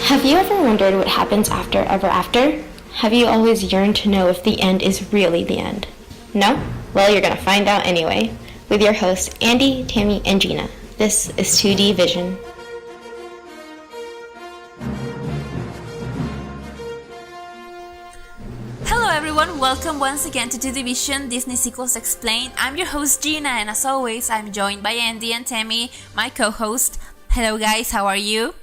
Have you ever wondered what happens after ever after? Have you always yearned to know if the end is really the end? No? Well, you're going to find out anyway, with your hosts Andi, Tami, and Gina. This is 2D Vision. Hello everyone, welcome once again to 2D Vision, Disney Sequels Explained. I'm your host Gina, and as always, I'm joined by Andi and Tami, my co-host. Hello guys, how are you?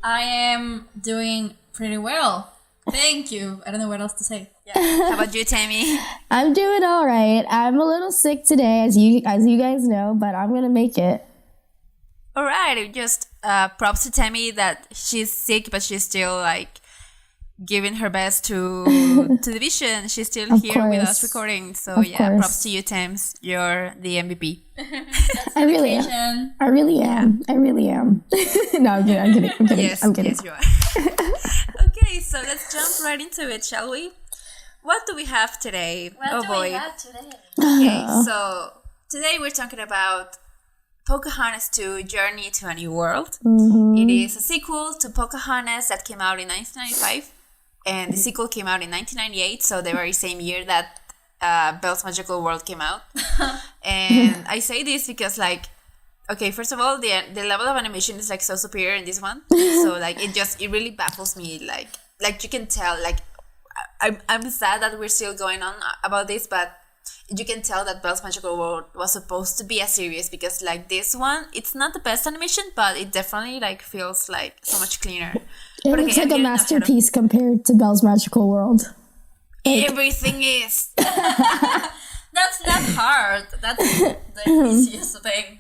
I am doing pretty well. Thank you. I don't know what else to say. Yeah. How about you, Tami? I'm doing all right. I'm a little sick today, as you guys know, but I'm gonna make it. All right. Just props to Tami that she's sick, but she's still giving her best to the vision. She's still Of here course. with us recording. So Of yeah, course. props to you, Tams. You're the MVP. I really am. I really am. No, I'm kidding. Yes, yes, you are. Okay, so let's jump right into it, shall we? What do we have today? Okay, so today we're talking about Pocahontas 2 Journey to a New World. Mm-hmm. It is a sequel to Pocahontas that came out in 1995, and the sequel came out in 1998, so the very same year that Belle's Magical World came out. And I say this because, okay, first of all, the level of animation is so superior in this one. So it really baffles me. Like you can tell, I'm sad that we're still going on about this, but you can tell that Belle's Magical World was supposed to be a series because this one, it's not the best animation, but it definitely feels so much cleaner. It looks like a masterpiece compared to Belle's Magical World. Everything is. That's not hard. That's the easiest thing.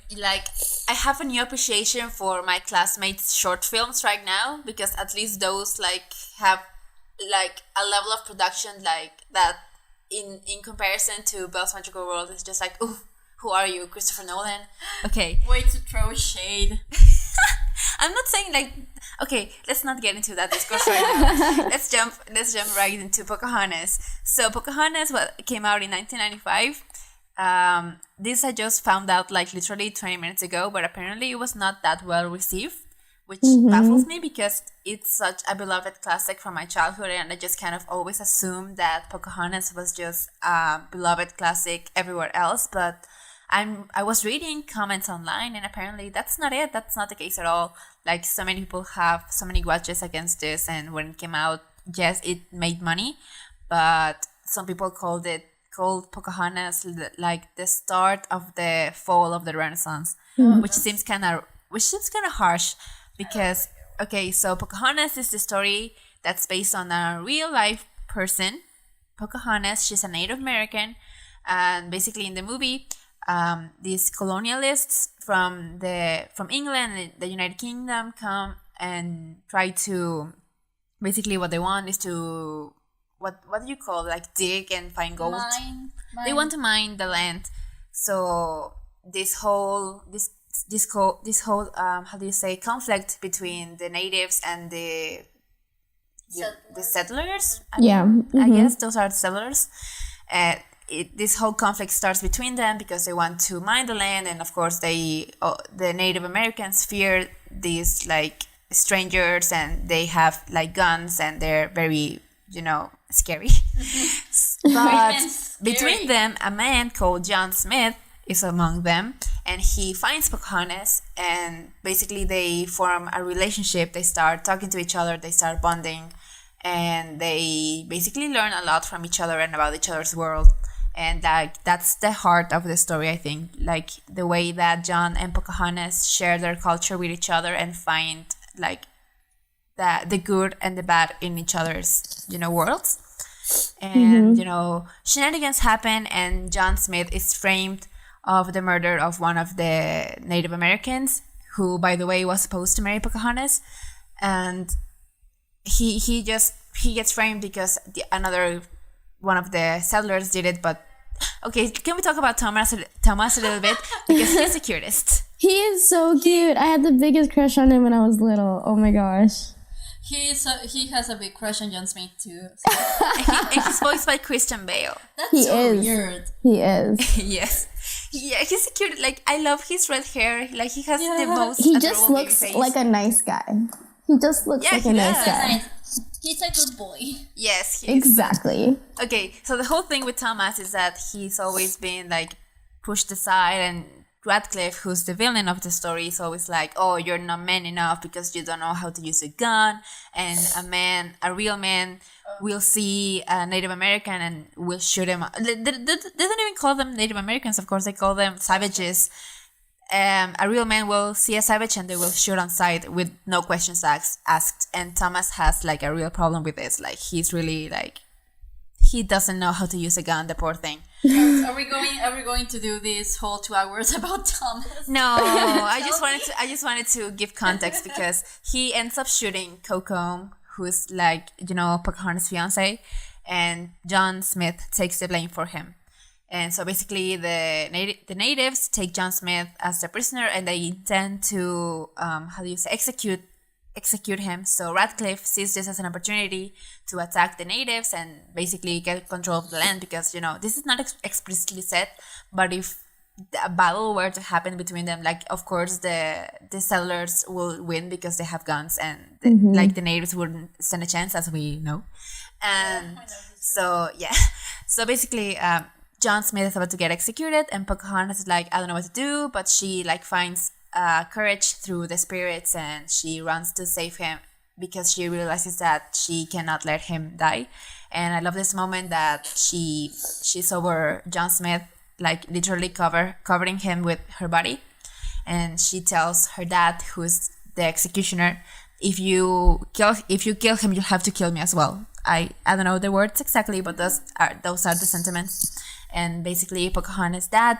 I have a new appreciation for my classmates' short films right now because at least those have a level of production that in comparison to Belle's Magical World is just ooh, who are you, Christopher Nolan? Okay. Way to throw shade. I'm not saying okay, let's not get into that discourse right now. Let's jump right into Pocahontas. So Pocahontas came out in 1995. This I just found out literally 20 minutes ago, but apparently it was not that well received, which baffles me because it's such a beloved classic from my childhood, and I just kind of always assumed that Pocahontas was just a beloved classic everywhere else, but I was reading comments online, and apparently that's not it. That's not the case at all. So many people have so many grudges against this, and when it came out, yes, it made money, but some people called Pocahontas the start of the fall of the Renaissance, which seems kind of harsh because okay, so Pocahontas is the story that's based on a real life person. Pocahontas, she's a Native American, and basically in the movie, these colonialists from England and the United Kingdom come and try to, basically what they want is to, what do you call dig and find gold? Mine. They want to mine the land. So this whole how do you say, conflict between the natives and the settlers? I guess those are the settlers. This whole conflict starts between them because they want to mine the land, and of course the Native Americans fear these strangers, and they have guns, and they're very scary. But between them, a man called John Smith is among them, and he finds Pocahontas, and basically they form a relationship. They start talking to each other, they start bonding, and they basically learn a lot from each other and about each other's world. And that's the heart of the story, I think. The way that John and Pocahontas share their culture with each other and find the good and the bad in each other's worlds. And shenanigans happen, and John Smith is framed of the murder of one of the Native Americans, who, by the way, was supposed to marry Pocahontas, and he gets framed because another one of the settlers did it. But okay, can we talk about Thomas a little bit, because he's the cutest. He is so cute. I had the biggest crush on him when I was little. Oh my gosh. He has a big crush on John Smith too. And he's voiced by Christian Bale. That's so weird. He is. Yes. Yeah, he's cute. I love his red hair. He has the most. He just looks like a nice guy. He just looks like a nice guy. Nice. He's a good boy. Yes, Exactly. Okay, so the whole thing with Thomas is that he's always been like pushed aside, and Radcliffe, who's the villain of the story, is always like, "Oh, you're not man enough because you don't know how to use a gun." And a real man, will see a Native American and will shoot him. They don't even call them Native Americans, of course. They call them savages. A real man will see a savage and they will shoot on sight with no questions asked. And Thomas has like a real problem with this. Like he's really like, he doesn't know how to use a gun. The poor thing. Are we going to do this whole 2 hours about Thomas? No, I just wanted to give context because he ends up shooting Coco, who's like, Pocahontas' fiance, and John Smith takes the blame for him. And so basically the natives take John Smith as a prisoner and they intend to, execute him. So Radcliffe sees this as an opportunity to attack the natives and basically get control of the land because, this is not explicitly said, but if a battle were to happen between them, like, of course, the settlers will win because they have guns and, the natives wouldn't stand a chance, as we know. And so basically, John Smith is about to get executed and Pocahontas is like, I don't know what to do, but she like finds courage through the spirits and she runs to save him because she realizes that she cannot let him die. And I love this moment that she's over John Smith, like literally covering him with her body, and she tells her dad, who's the executioner, if you kill him, you have to kill me as well. I don't know the words exactly, but those are the sentiments. And basically Pocahontas' dad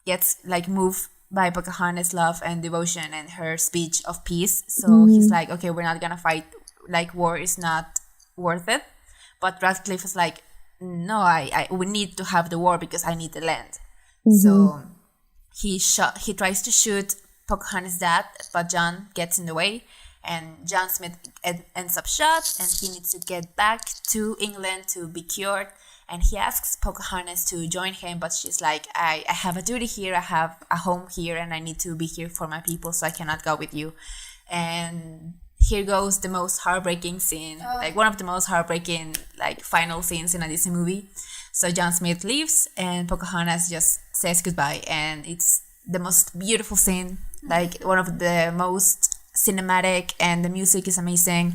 gets like moved by Pocahontas' love and devotion and her speech of peace. So he's like, okay, we're not gonna fight, like war is not worth it. But Radcliffe is like, no, we need to have the war because I need the land. So he tries to shoot Pocahontas' dad, but John gets in the way and John Smith ends up shot and he needs to get back to England to be cured. And he asks Pocahontas to join him, but she's like, I have a duty here, I have a home here, and I need to be here for my people, so I cannot go with you. And here goes the most heartbreaking scene, like one of the most heartbreaking like final scenes in a Disney movie. So John Smith leaves, and Pocahontas just says goodbye, and it's the most beautiful scene, like one of the most cinematic, and the music is amazing.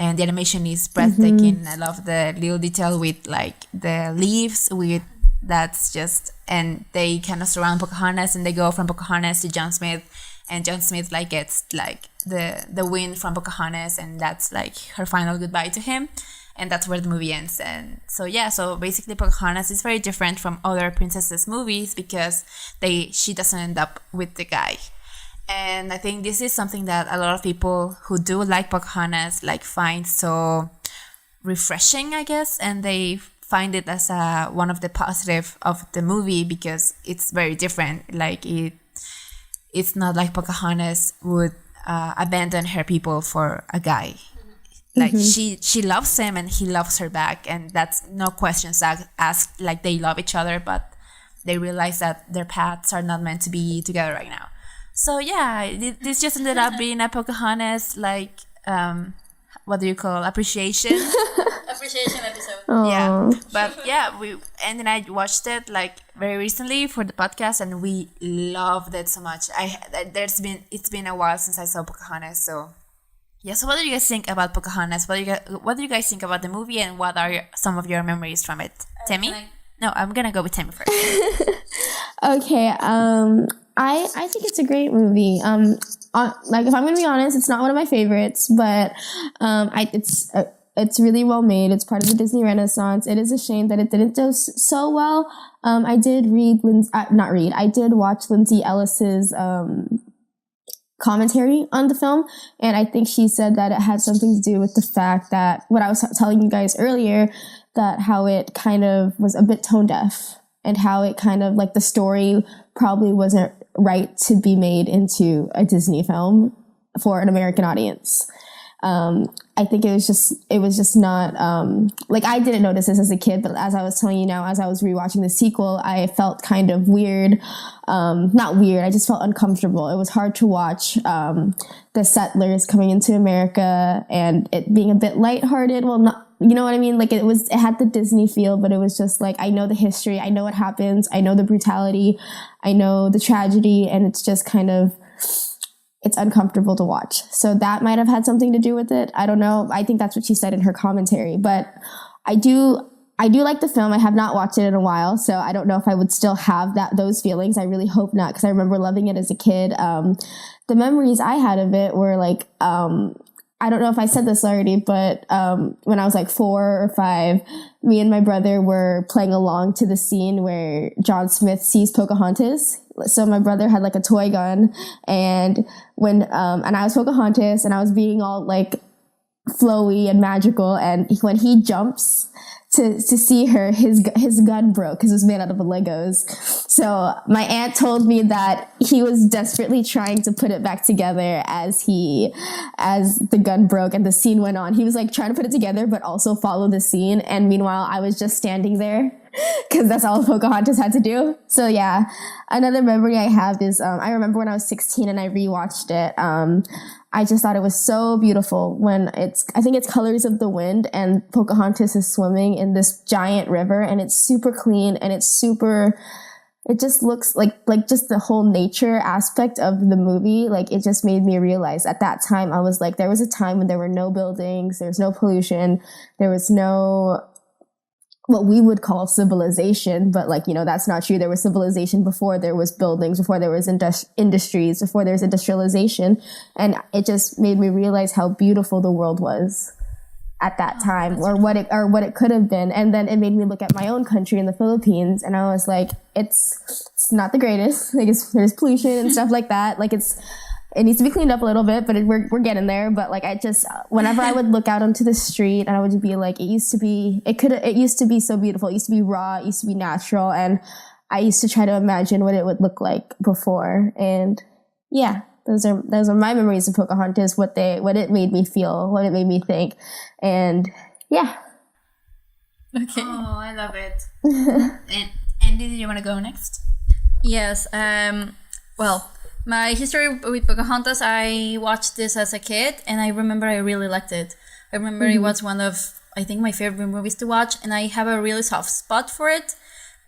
And the animation is breathtaking. I love the little detail with like the leaves and they kind of surround Pocahontas and they go from Pocahontas to John Smith, and John Smith like gets like the wind from Pocahontas, and that's like her final goodbye to him, and that's where the movie ends. And so basically Pocahontas is very different from other princesses movies because she doesn't end up with the guy. And I think this is something that a lot of people who do like Pocahontas like find so refreshing, I guess, and they find it as one of the positive of the movie because it's very different. Like it's not like Pocahontas would abandon her people for a guy. Like she loves him and he loves her back, and that's no questions asked. Like they love each other, but they realize that their paths are not meant to be together right now. So this just ended up being a Pocahontas like what do you call appreciation episode. Yeah, but and then I watched it like very recently for the podcast, and we loved it so much. It's been a while since I saw Pocahontas, so yeah. So what do you guys think about Pocahontas? What do you guys think about the movie, and what are some of your memories from it? Tami? No, I'm gonna go with Tami first. Okay, I think it's a great movie. Like if I'm gonna be honest, it's not one of my favorites, but it's really well made. It's part of the Disney Renaissance. It is a shame that it didn't do so well. I did watch Lindsay Ellis's commentary on the film, and I think she said that it had something to do with the fact that what I was telling you guys earlier, that how it kind of was a bit tone deaf, and how it kind of like the story probably wasn't right to be made into a Disney film for an American audience. I think it was just not, like, I didn't notice this as a kid, but as I was telling you now, as I was rewatching the sequel, I felt kind of weird. Not weird, I just felt uncomfortable. It was hard to watch, the settlers coming into America and it being a bit lighthearted. Well, not, you know what I mean? Like, it had the Disney feel, but it was just like, I know the history, I know what happens, I know the brutality, I know the tragedy, and it's just kind of, it's uncomfortable to watch. So that might have had something to do with it. I don't know. I think that's what she said in her commentary, but I do like the film. I have not watched it in a while, so I don't know if I would still have those feelings. I really hope not, because I remember loving it as a kid. The memories I had of it were like, I don't know if I said this already, but when I was like 4 or 5, me and my brother were playing along to the scene where John Smith sees Pocahontas. So my brother had like a toy gun, and when and I was Pocahontas, and I was being all like flowy and magical, and when he jumps to see her, his gun broke because it was made out of Legos. So my aunt told me that he was desperately trying to put it back together as the gun broke and the scene went on. He was like trying to put it together, but also follow the scene. And meanwhile, I was just standing there because that's all Pocahontas had to do. So yeah, another memory I have is, I remember when I was 16 and I rewatched it. I just thought it was so beautiful when I think it's Colors of the Wind, and Pocahontas is swimming in this giant river, and it's super clean, and it just looks like just the whole nature aspect of the movie. Like, it just made me realize at that time, I was like, there was a time when there were no buildings, there was no pollution, there was no what we would call civilization, but like, you know, that's not true. There was civilization before there was buildings, before there was industries, before there was industrialization. And it just made me realize how beautiful the world was at that time, or what it could have been. And then it made me look at my own country in the Philippines, and I was like, it's not the greatest. Like, there's pollution and stuff like that. Like, it needs to be cleaned up a little bit, but we're getting there. But like, I just, whenever I would look out onto the street, and I would be like, it used to be so beautiful. It used to be raw. It used to be natural. And I used to try to imagine what it would look like before. And yeah, those are my memories of Pocahontas, what it made me feel, what it made me think. And yeah. Okay. Oh, I love it. And Andy, do you want to go next? Yes. Well, my history with Pocahontas, I watched this as a kid, and I remember I really liked it. I remember it was one of, I think, my favorite movies to watch, and I have a really soft spot for it.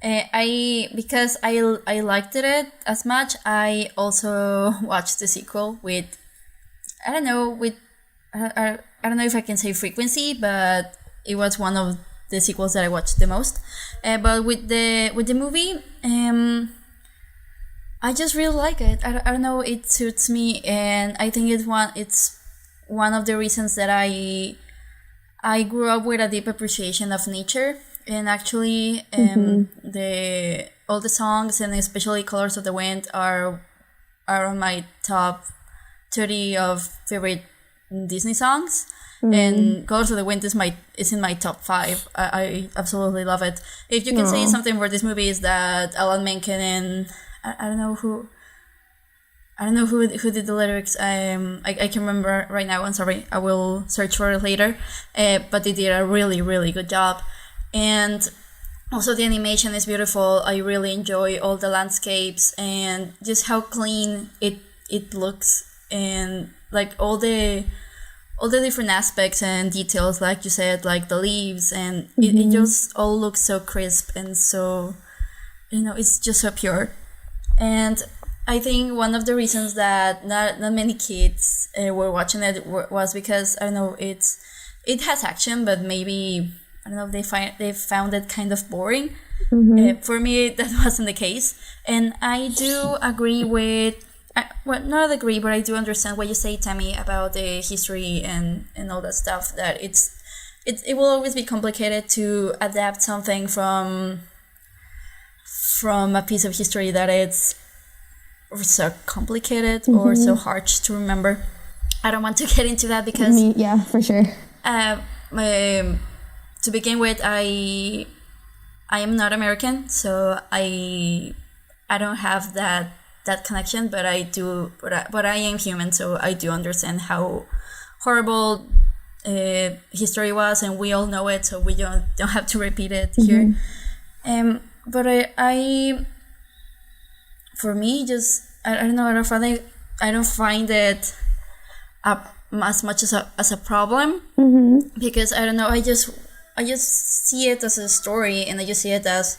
Because I liked it as much, I also watched the sequel with, I don't know if I can say frequency, but it was one of the sequels that I watched the most. But with the movie, I just really like it. I don't know, it suits me, and I think it's one of the reasons that I grew up with a deep appreciation of nature. And actually, all the songs, and especially Colors of the Wind, are on my top 30 of favorite Disney songs. And Colors of the Wind is in my top 5. I absolutely love it. If you can say something for this movie, is that Alan Menken and I don't know who did the lyrics. I can remember right now. I'm sorry. I will search for it later. But they did a really, really good job. And also the animation is beautiful. I really enjoy all the landscapes and just how clean it looks, and like all the different aspects and details, like you said, like the leaves, and it just all looks so crisp and so, you know, it's just so pure. And I think one of the reasons that not many kids were watching it was because, I don't know, it has action, but maybe, I don't know, they found it kind of boring. For me, that wasn't the case. And I do agree with, well, not agree, but I do understand what you say, Tami, about the history and all that stuff, that it will always be complicated to adapt something from a piece of history that it's so complicated or so hard to remember. I don't want to get into that because yeah, for sure. To begin with, I am not American, so I don't have that connection, but I do. But I am human, so I do understand how horrible history was, and we all know it, so we don't have to repeat it here. But I for me, just I don't know, I don't find it as much as a problem, because I don't know, I just see it as a story, and I just see it as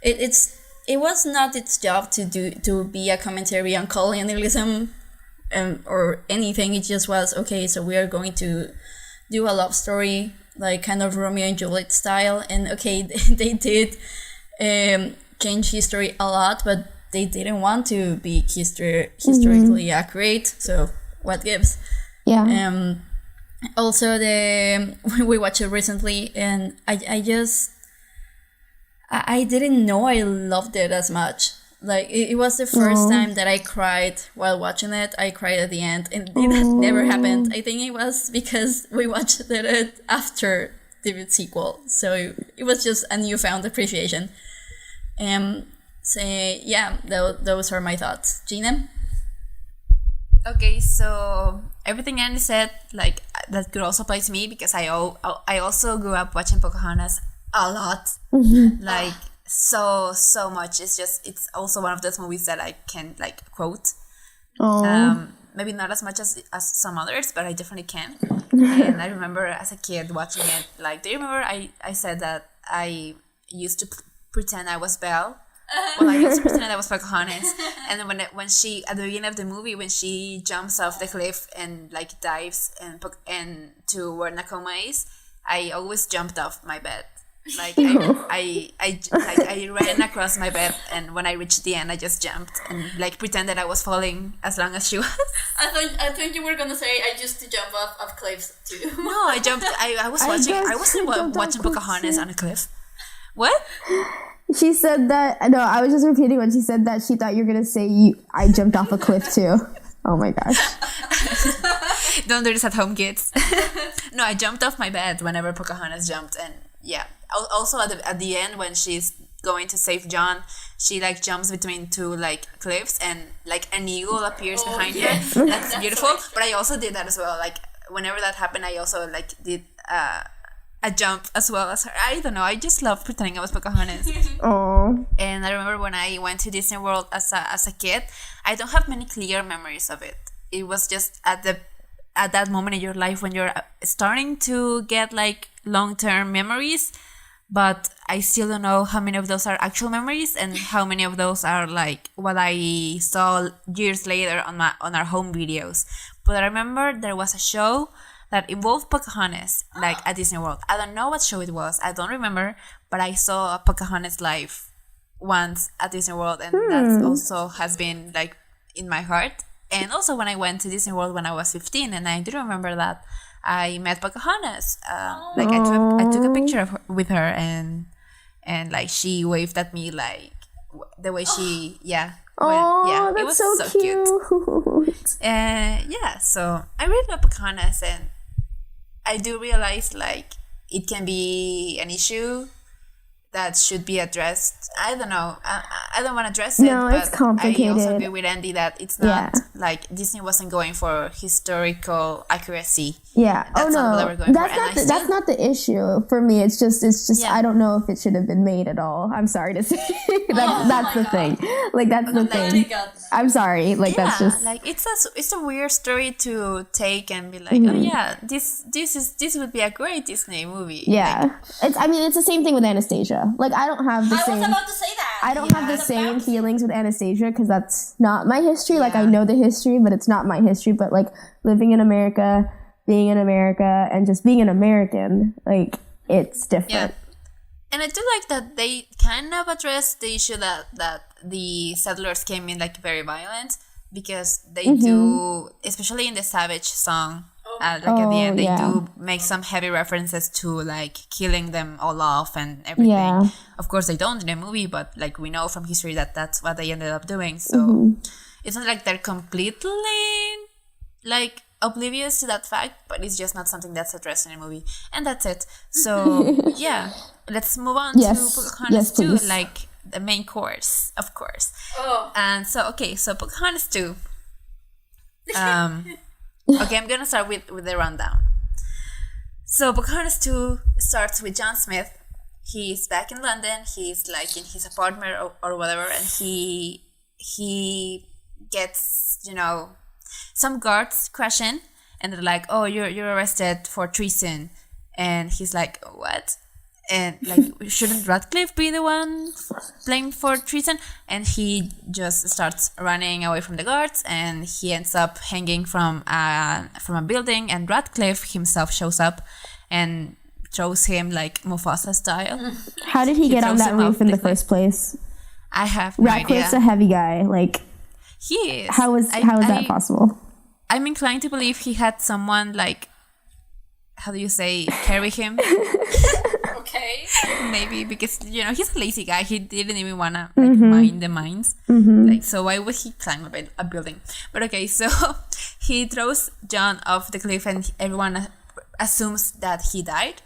it was not its job to be a commentary on colonialism or anything. It just was, okay, so we are going to do a love story, like kind of Romeo and Juliet style, and okay, they did change history a lot, but they didn't want to be historically accurate, so what gives? Yeah. Also, we watched it recently, and I didn't know I loved it as much. Like, it was the first time that I cried while watching it. I cried at the end, and it had never happened. I think it was because we watched it after the sequel, so it was just a newfound appreciation. So yeah, those are my thoughts. Gina? Okay, so everything Andy said, like, that could also apply to me, because I also grew up watching Pocahontas a lot, like so much. It's also one of those movies that I can like quote. Maybe not as much as some others, but I definitely can. And I remember as a kid watching it. Like, do you remember I said that I used to pretend I was Belle? Well, I used to pretend I was Pocahontas, and then when she, at the beginning of the movie, when she jumps off the cliff and like dives and to where Nakoma is, I always jumped off my bed. Like, I ran across my bed, and when I reached the end, I just jumped and like pretended I was falling as long as she was. I think you were gonna say I used to jump off cliffs too. No, I jumped. I was watching. I wasn't watching Pocahontas on a cliff. What? She said that. No, I was just repeating when she said that. She thought you were gonna say I jumped off a cliff too. Oh my gosh! Don't do this at home, kids. No, I jumped off my bed whenever Pocahontas jumped, and yeah. Also at the end, when she's going to save John, she like jumps between two like cliffs, and like an eagle appears behind her. That's beautiful. So, but I also did that as well. Like, whenever that happened, I also like did a jump as well as her. I don't know. I just love pretending I was Pocahontas. And I remember when I went to Disney World as a kid, I don't have many clear memories of it. It was just at that moment in your life when you're starting to get like long-term memories, but I still don't know how many of those are actual memories and how many of those are like what I saw years later on our home videos. But I remember there was a show that involved Pocahontas, like at Disney World. I don't know what show it was. I don't remember, but I saw a Pocahontas live once at Disney World, and that also has been like in my heart. And also when I went to Disney World when I was 15, and I do remember that I met Pocahontas. Like I took a picture with her, and like she waved at me like the way she that's it was so cute. Yeah, so I really love Pocahontas, and I do realize like it can be an issue that should be addressed. I don't know. I don't want to address it. No, but it's complicated. I also agree with Andy that it's not like Disney wasn't going for historical accuracy. Yeah. That's not what they were going for. That's not the issue for me. It's just I don't know if it should have been made at all. I'm sorry to say. that's the thing. Like, that's the thing. I'm sorry. Like, that's just like it's a weird story to take and be like, oh yeah, this would be a great Disney movie. Yeah. Like, it's the same thing with Anastasia. Like, I don't have the same. I was about to say that. I don't have the same feelings with Anastasia because that's not my history. Like, I know the history, but it's not my history. But like, living in America, being in America, and just being an American, like, it's different. Yeah. And I do like that they kind of addressed the issue that the settlers came in like very violent, because they do, especially in the Savage song. Like at the end, they do make some heavy references to like killing them all off and everything. Yeah. Of course, they don't in the movie, but like we know from history that that's what they ended up doing. So it's not like they're completely like oblivious to that fact, but it's just not something that's addressed in the movie, and that's it. So yeah, let's move on to Pocahontas 2, like the main course, of course. And so so Pocahontas 2. Okay, I'm gonna start with the rundown. So Pocahontas 2 starts with John Smith. He's back in London. He's like in his apartment or whatever, and he gets, some guards question, and they're like, "Oh, you're arrested for treason," and he's like, "What?" And like, shouldn't Radcliffe be the one blamed for treason? And he just starts running away from the guards, and he ends up hanging from a building. And Radcliffe himself shows up and throws him like Mufasa style. How did he get on throws that him roof off in the the cliff. first place? I have no Radcliffe's idea. a heavy guy. Like, He is. how is that possible? I'm inclined to believe he had someone like, how do you say, carry him? Okay. Maybe because he's a lazy guy. He didn't even wanna mine the mines. Like, so why would he climb a building? But okay, so he throws John off the cliff, and everyone assumes that he died.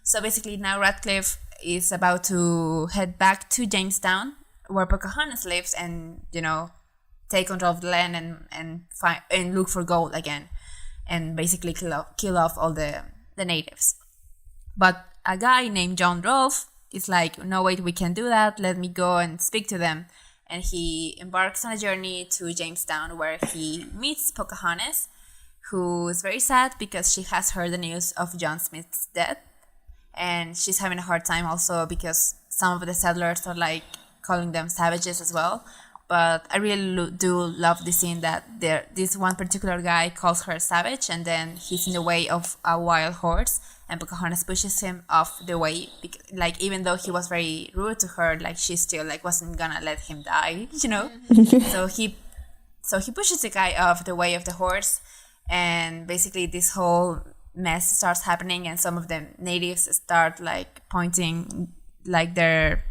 So basically, now Radcliffe is about to head back to Jamestown, where Pocahontas lives, and take control of the land and look for gold again, and basically kill off all the natives. But a guy named John Rolfe is like, "No, wait, we can't do that. Let me go and speak to them." And he embarks on a journey to Jamestown, where he meets Pocahontas, who is very sad because she has heard the news of John Smith's death. And she's having a hard time also because some of the settlers are like calling them savages as well. But I really do love the scene that this one particular guy calls her savage, and then he's in the way of a wild horse, and Pocahontas pushes him off the way. Like, even though he was very rude to her, like, she still like wasn't gonna let him die, So he pushes the guy off the way of the horse, and basically this whole mess starts happening, and some of the natives start like pointing like their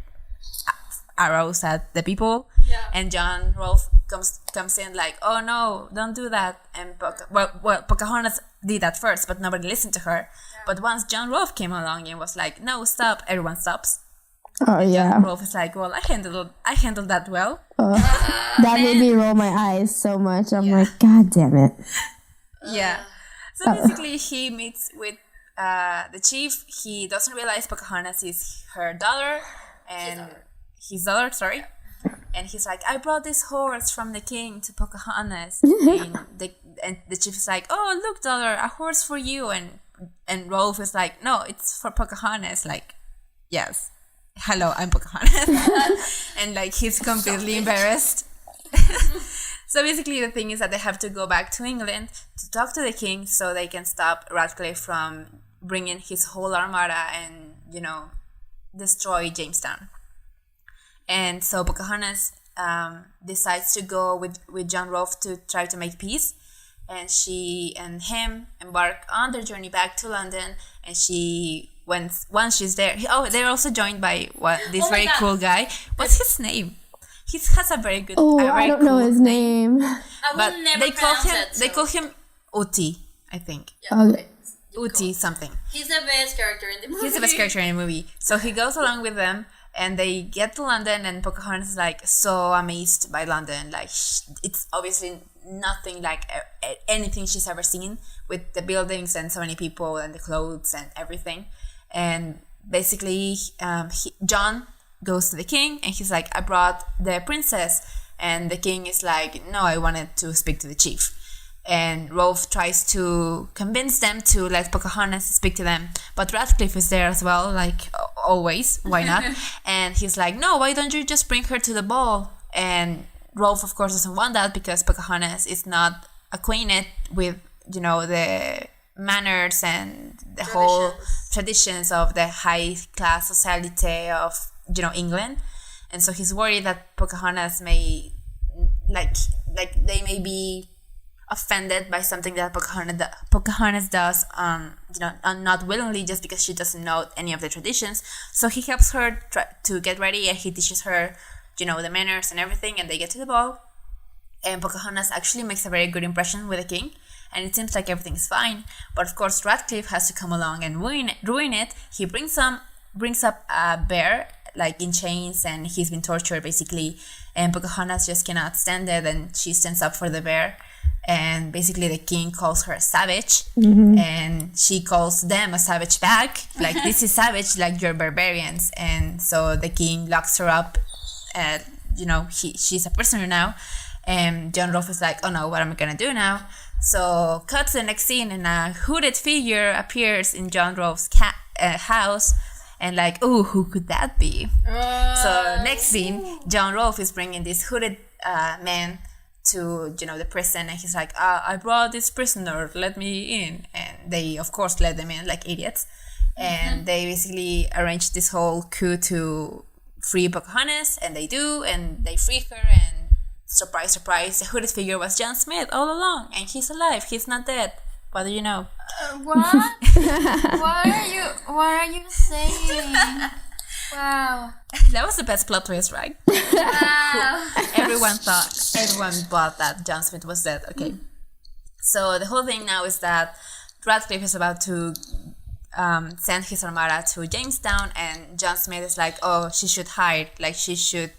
arrows at the people. And John Rolfe comes in like, "Oh no, don't do that." And Pocahontas did that first, but nobody listened to her. But once John Rolfe came along and was like, "No, stop," everyone stops. Oh yeah, John Rolfe is like, "Well, I handled that well." That made me roll my eyes so much. I'm like, God damn it. Yeah. So basically, he meets with the chief. He doesn't realize Pocahontas is her daughter, and his daughter, sorry. And he's like, "I brought this horse from the king to Pocahontas." and the chief is like, "Oh, look, daughter, a horse for you." And Rolfe is like, "No, it's for Pocahontas." Like, yes, hello, I'm Pocahontas. And like, he's completely embarrassed. So basically, the thing is that they have to go back to England to talk to the king so they can stop Radcliffe from bringing his whole armada and destroy Jamestown. And so Pocahontas decides to go with John Rolfe to try to make peace. And she and him embark on their journey back to London. And once she's there, they're also joined by this very cool guy. What's his name? He has a very good. I don't know his name. But they call him Uti, I think. Yeah. Okay. Uti something. He's the best character in the movie. He's the best character in the movie. So he goes along with them, and they get to London, and Pocahontas is like so amazed by London. Like, it's obviously nothing like anything she's ever seen, with the buildings and so many people and the clothes and everything. And basically, John goes to the king, and he's like, "I brought the princess." And the king is like, "No, I wanted to speak to the chief." And Rolfe tries to convince them to let Pocahontas speak to them, but Radcliffe is there as well, like always. Why not? And he's like, "No, why don't you just bring her to the ball?" And Rolfe, of course, doesn't want that because Pocahontas is not acquainted with the manners and the whole traditions of the high class society of England. And so he's worried that Pocahontas may they may be offended by something that Pocahontas does, not willingly, just because she doesn't know any of the traditions. So he helps her to get ready, and he teaches her, the manners and everything, and they get to the ball. And Pocahontas actually makes a very good impression with the king, and it seems like everything's fine. But of course, Radcliffe has to come along and ruin it. He brings up a bear, like in chains, and he's been tortured basically. And Pocahontas just cannot stand it, and she stands up for the bear. and basically the king calls her a savage, and she calls them a savage back, like, this is savage, like, you're barbarians. And so the king locks her up, she's a prisoner now, and John Rolfe is like, oh no, what am I gonna do now? So cut to the next scene, and a hooded figure appears in John Rolfe's house, and like, oh, who could that be? So next scene, John Rolfe is bringing this hooded man to the prison, and he's like, I brought this prisoner, let me in. And they of course let them in like idiots, and they basically arrange this whole coup to free Pocahontas, and they do, and they free her, and surprise, surprise, the hooded figure was John Smith all along, and he's alive, he's not dead. What do you know? What? What are you saying? Wow. That was the best plot twist, right? Wow. Everyone bought that John Smith was dead. Okay. So the whole thing now is that Radcliffe is about to send his armada to Jamestown, and John Smith is like, oh, she should hide, like, she should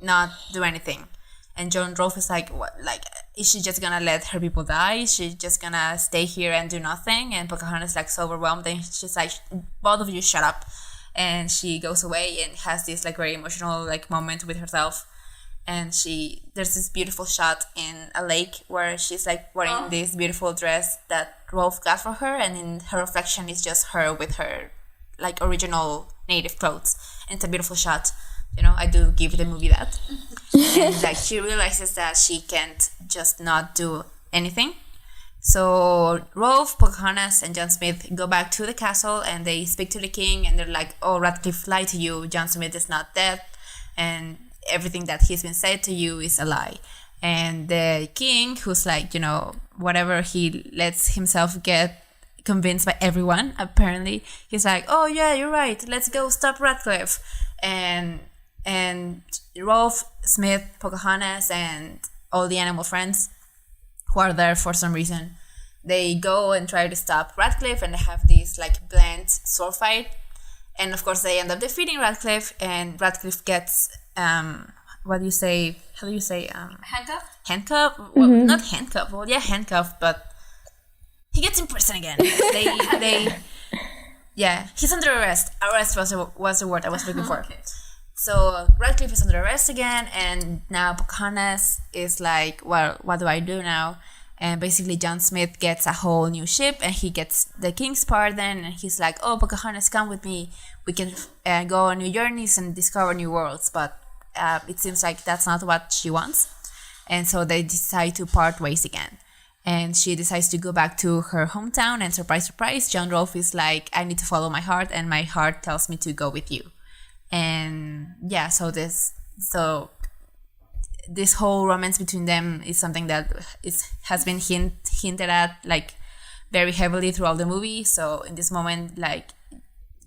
not do anything. And John Rolfe is like, what? Like, is she just gonna let her people die? Is she just gonna stay here and do nothing? And Pocahontas is like so overwhelmed, and she's like, both of you shut up. And she goes away and has this like very emotional like moment with herself. And there's this beautiful shot in a lake where she's like wearing this beautiful dress that Rolfe got for her, and in her reflection is just her with her like original native clothes. And it's a beautiful shot. I do give the movie that. And like she realizes that she can't just not do anything. So Rolfe, Pocahontas, and John Smith go back to the castle, and they speak to the king, and they're like, oh, Radcliffe lied to you, John Smith is not dead, and everything that he's been said to you is a lie. And the king, who's like, whatever, he lets himself get convinced by everyone, apparently, he's like, oh yeah, you're right, let's go stop Radcliffe. And Rolfe, Smith, Pocahontas, and all the animal friends who are there for some reason, they go and try to stop Radcliffe, and they have this like bland sword fight, and of course they end up defeating Radcliffe, and Radcliffe gets handcuffed. Well, not handcuffed, well, yeah, handcuffed, but he gets in prison again. He's under arrest. Arrest was the word I was looking for. Okay. So Radcliffe is under arrest again, and now Pocahontas is like, well, what do I do now? And basically John Smith gets a whole new ship, and he gets the king's pardon, and he's like, oh, Pocahontas, come with me. We can go on new journeys and discover new worlds. But it seems like that's not what she wants. And so they decide to part ways again. And she decides to go back to her hometown, and surprise, surprise, John Rolfe is like, I need to follow my heart, and my heart tells me to go with you. And yeah, so this whole romance between them is something that has been hinted at like very heavily throughout the movie. So in this moment, like,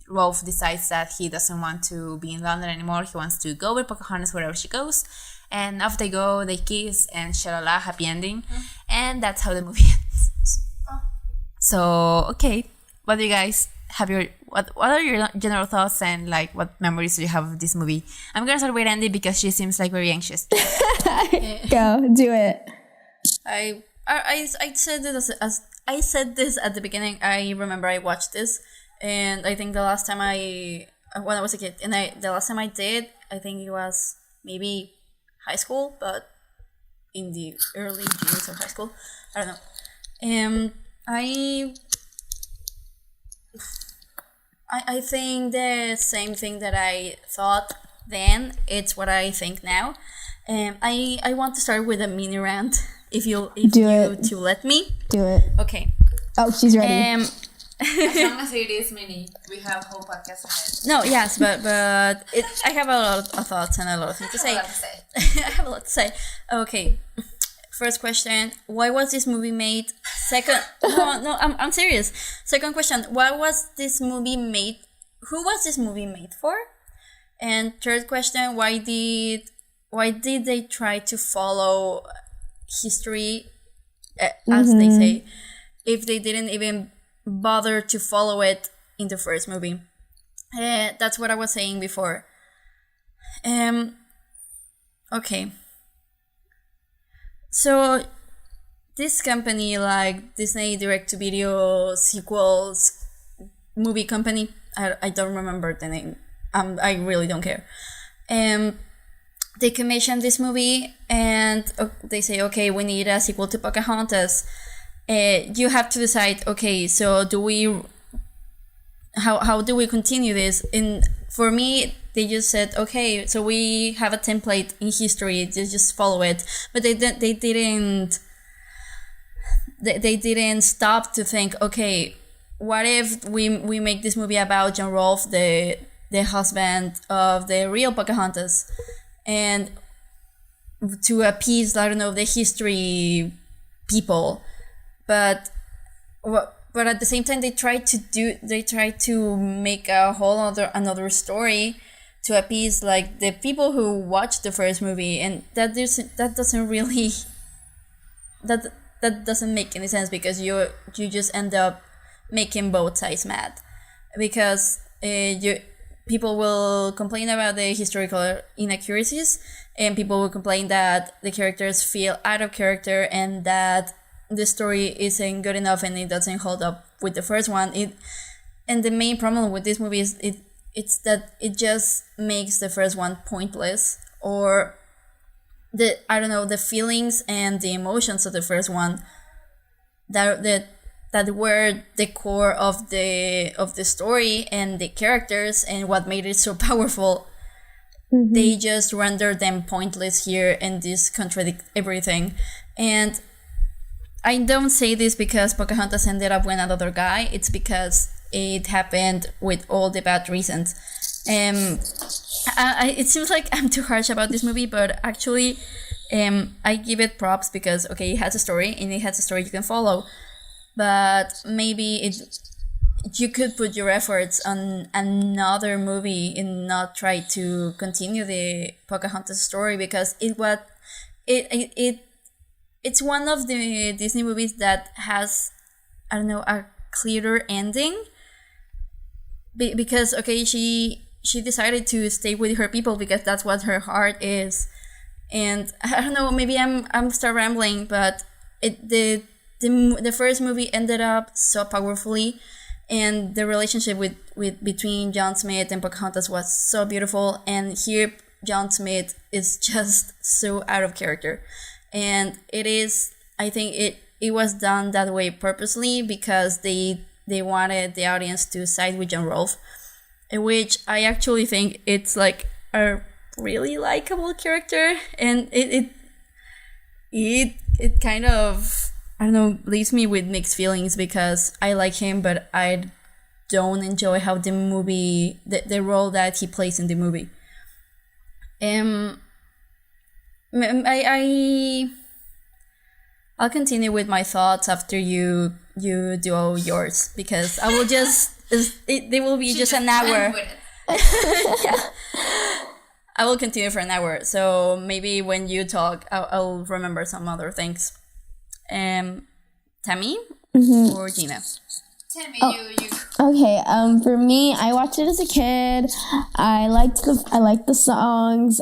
Rolfe decides that he doesn't want to be in London anymore. He wants to go with Pocahontas wherever she goes. And off they go, they kiss, and shalala, happy ending. And that's how the movie ends. So, okay, what do you guys have what are your general thoughts, and like what memories do you have of this movie? I'm gonna start with Andi because she seems like very anxious. Go, do it. I said this as I said this at the beginning. I remember I watched this, and I think the last time when I was a kid, and the last time I did, I think it was maybe high school, but in the early years of high school, I don't know. I think the same thing that I thought then, it's what I think now. I want to start with a mini rant, if you let me. Do it. Okay. Oh, she's ready. As long as it is mini, we have whole podcast ahead. No, yes, but I have a lot of thoughts and a lot of things to say. I have a lot to say. Okay. First question, why was this movie made? Second, no, I'm serious. Second question, why was this movie made? Who was this movie made for? And third question, why did they try to follow history, as they say, if they didn't even bother to follow it in the first movie? That's what I was saying before. Okay. So this company, like Disney direct-to-video sequels movie company, I don't remember the name. I really don't care. They commissioned this movie, and they say, okay, we need a sequel to Pocahontas. You have to decide, okay, so how do we continue this? And for me, they just said, okay, so we have a template in history, just follow it. But they didn't stop to think, okay, what if we make this movie about John Rolfe, the husband of the real Pocahontas, and to appease, I don't know, the history people, but at the same time they try to make a whole another story to appease like the people who watched the first movie, and that doesn't make any sense, because you just end up making both sides mad, because people will complain about the historical inaccuracies, and people will complain that the characters feel out of character and that the story isn't good enough and it doesn't hold up with the first one. And the main problem with this movie is it's that it just makes the first one pointless, or the feelings and the emotions of the first one that were the core of the story and the characters and what made it so powerful. Mm-hmm. They just render them pointless here, and this contradict everything. And I don't say this because Pocahontas ended up with another guy. It's because it happened with all the bad reasons. It seems like I'm too harsh about this movie, but actually, I give it props because, okay, it has a story, and it has a story you can follow. But maybe you could put your efforts on another movie and not try to continue the Pocahontas story, because it's one of the Disney movies that has, I don't know, a clearer ending. Because, okay, she decided to stay with her people because that's what her heart is. And I don't know, maybe I'm start rambling, but the first movie ended up so powerfully, and the relationship between John Smith and Pocahontas was so beautiful, and here John Smith is just so out of character. And I think it was done that way purposely, because they wanted the audience to side with John Rolfe, which I actually think it's like a really likable character, and it kind of, I don't know, leaves me with mixed feelings, because I like him, but I don't enjoy how the movie, the role that he plays in the movie. I'll continue with my thoughts after you do yours, because I will they will be just an hour. Yeah. I will continue for an hour, so maybe when you talk, I'll remember some other things. Tami, or Gina? Tami, you. Okay. For me, I watched it as a kid. I liked the songs.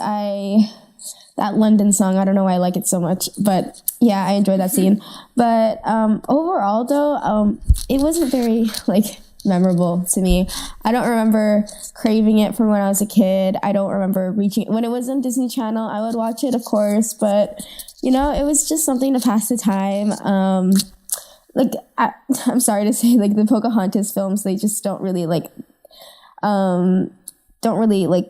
That London song, I don't know why I like it so much, but yeah, I enjoyed that scene. But overall, though, it wasn't very memorable to me. I don't remember craving it from when I was a kid. I don't remember reaching when it was on Disney Channel. I would watch it, of course, but it was just something to pass the time. I'm sorry to say, the Pocahontas films, they just don't really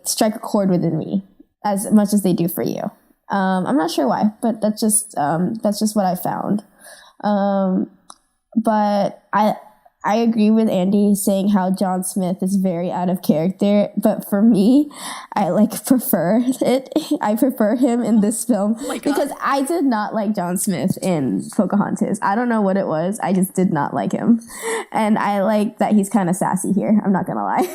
strike a chord within me as much as they do for you. I'm not sure why, but that's just what I found. But I agree with Andi saying how John Smith is very out of character, but for me, I prefer it. I prefer him in this film because I did not like John Smith in Pocahontas. I don't know what it was. I just did not like him. And I like that he's kind of sassy here. I'm not going to lie.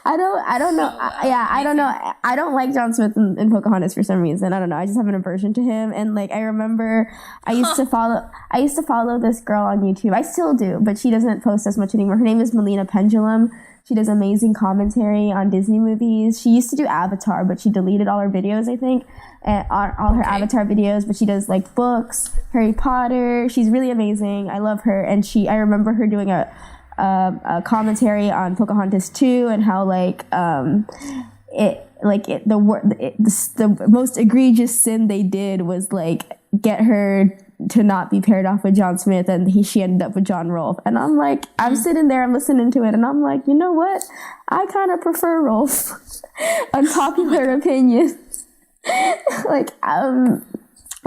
I don't know. I don't know. I don't like John Smith in Pocahontas for some reason. I don't know. I just have an aversion to him. And like, I remember I used to follow this girl on YouTube. I still do, but she doesn't post as much anymore. Her name is Melina Pendulum. She does amazing commentary on Disney movies. She used to do Avatar, but she deleted all her videos, I think, and all her Avatar videos. But she does like books, Harry Potter. She's really amazing. I love her. And I remember her doing a commentary on Pocahontas 2 and how the most egregious sin they did was like get her to not be paired off with John Smith, and she ended up with John Rolfe. And I'm like, I'm sitting there, I'm listening to it, and I'm like, you know what? I kind of prefer Rolfe. Unpopular opinion. Like, I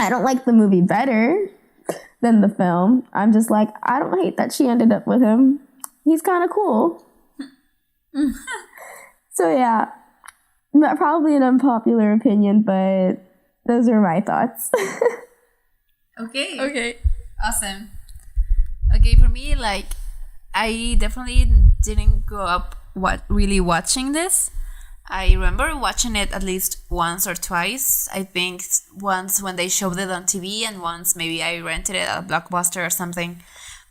don't like the movie better than the film. I'm just like, I don't hate that she ended up with him. He's kind of cool. So yeah, probably an unpopular opinion, but those are my thoughts. Okay. Awesome. Okay, for me, like, I definitely didn't grow up really watching this. I remember watching it at least once or twice. I think once when they showed it on TV, and once maybe I rented it at a Blockbuster or something.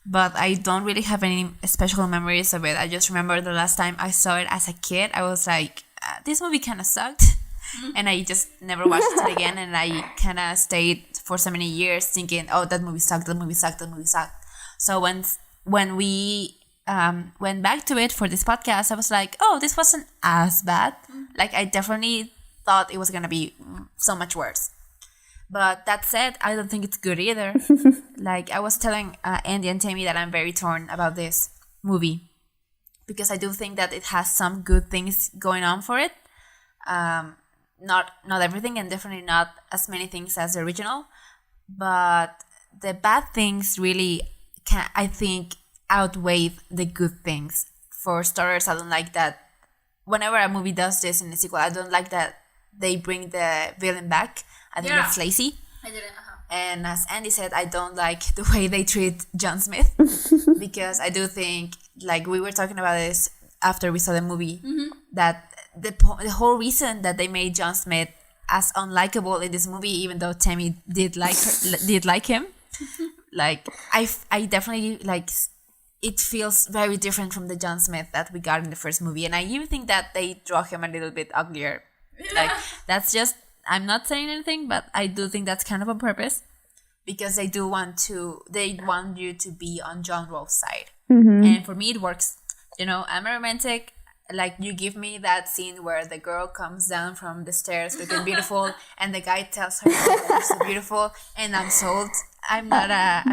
But I don't really have any special memories of it. I just remember the last time I saw it as a kid, I was like, this movie kind of sucked. And I just never watched it again. And I kind of stayed for so many years thinking, oh, that movie sucked. So when we went back to it for this podcast, I was like, oh, this wasn't as bad. Like, I definitely thought it was going to be so much worse. But that said, I don't think it's good either. Like, I was telling Andi and Tami that I'm very torn about this movie. Because I do think that it has some good things going on for it. Not everything, and definitely not as many things as the original. But the bad things really, I think, outweigh the good things. For starters, I don't like that whenever a movie does this in the sequel, I don't like that they bring the villain back. I think it's lazy. I didn't. And as Andi said, I don't like the way they treat John Smith. Because I do think, like we were talking about this after we saw the movie, that the whole reason that they made John Smith as unlikable in this movie, even though Tami did like him, like I definitely like, it feels very different from the John Smith that we got in the first movie, and I even think that they draw him a little bit uglier. Like, that's just, I'm not saying anything, but I do think that's kind of on purpose, because they want you to be on John Rolfe's side, and for me it works. You know, I'm a romantic. Like, you give me that scene where the girl comes down from the stairs looking beautiful, and the guy tells her she's so beautiful, and I'm sold. I'm not a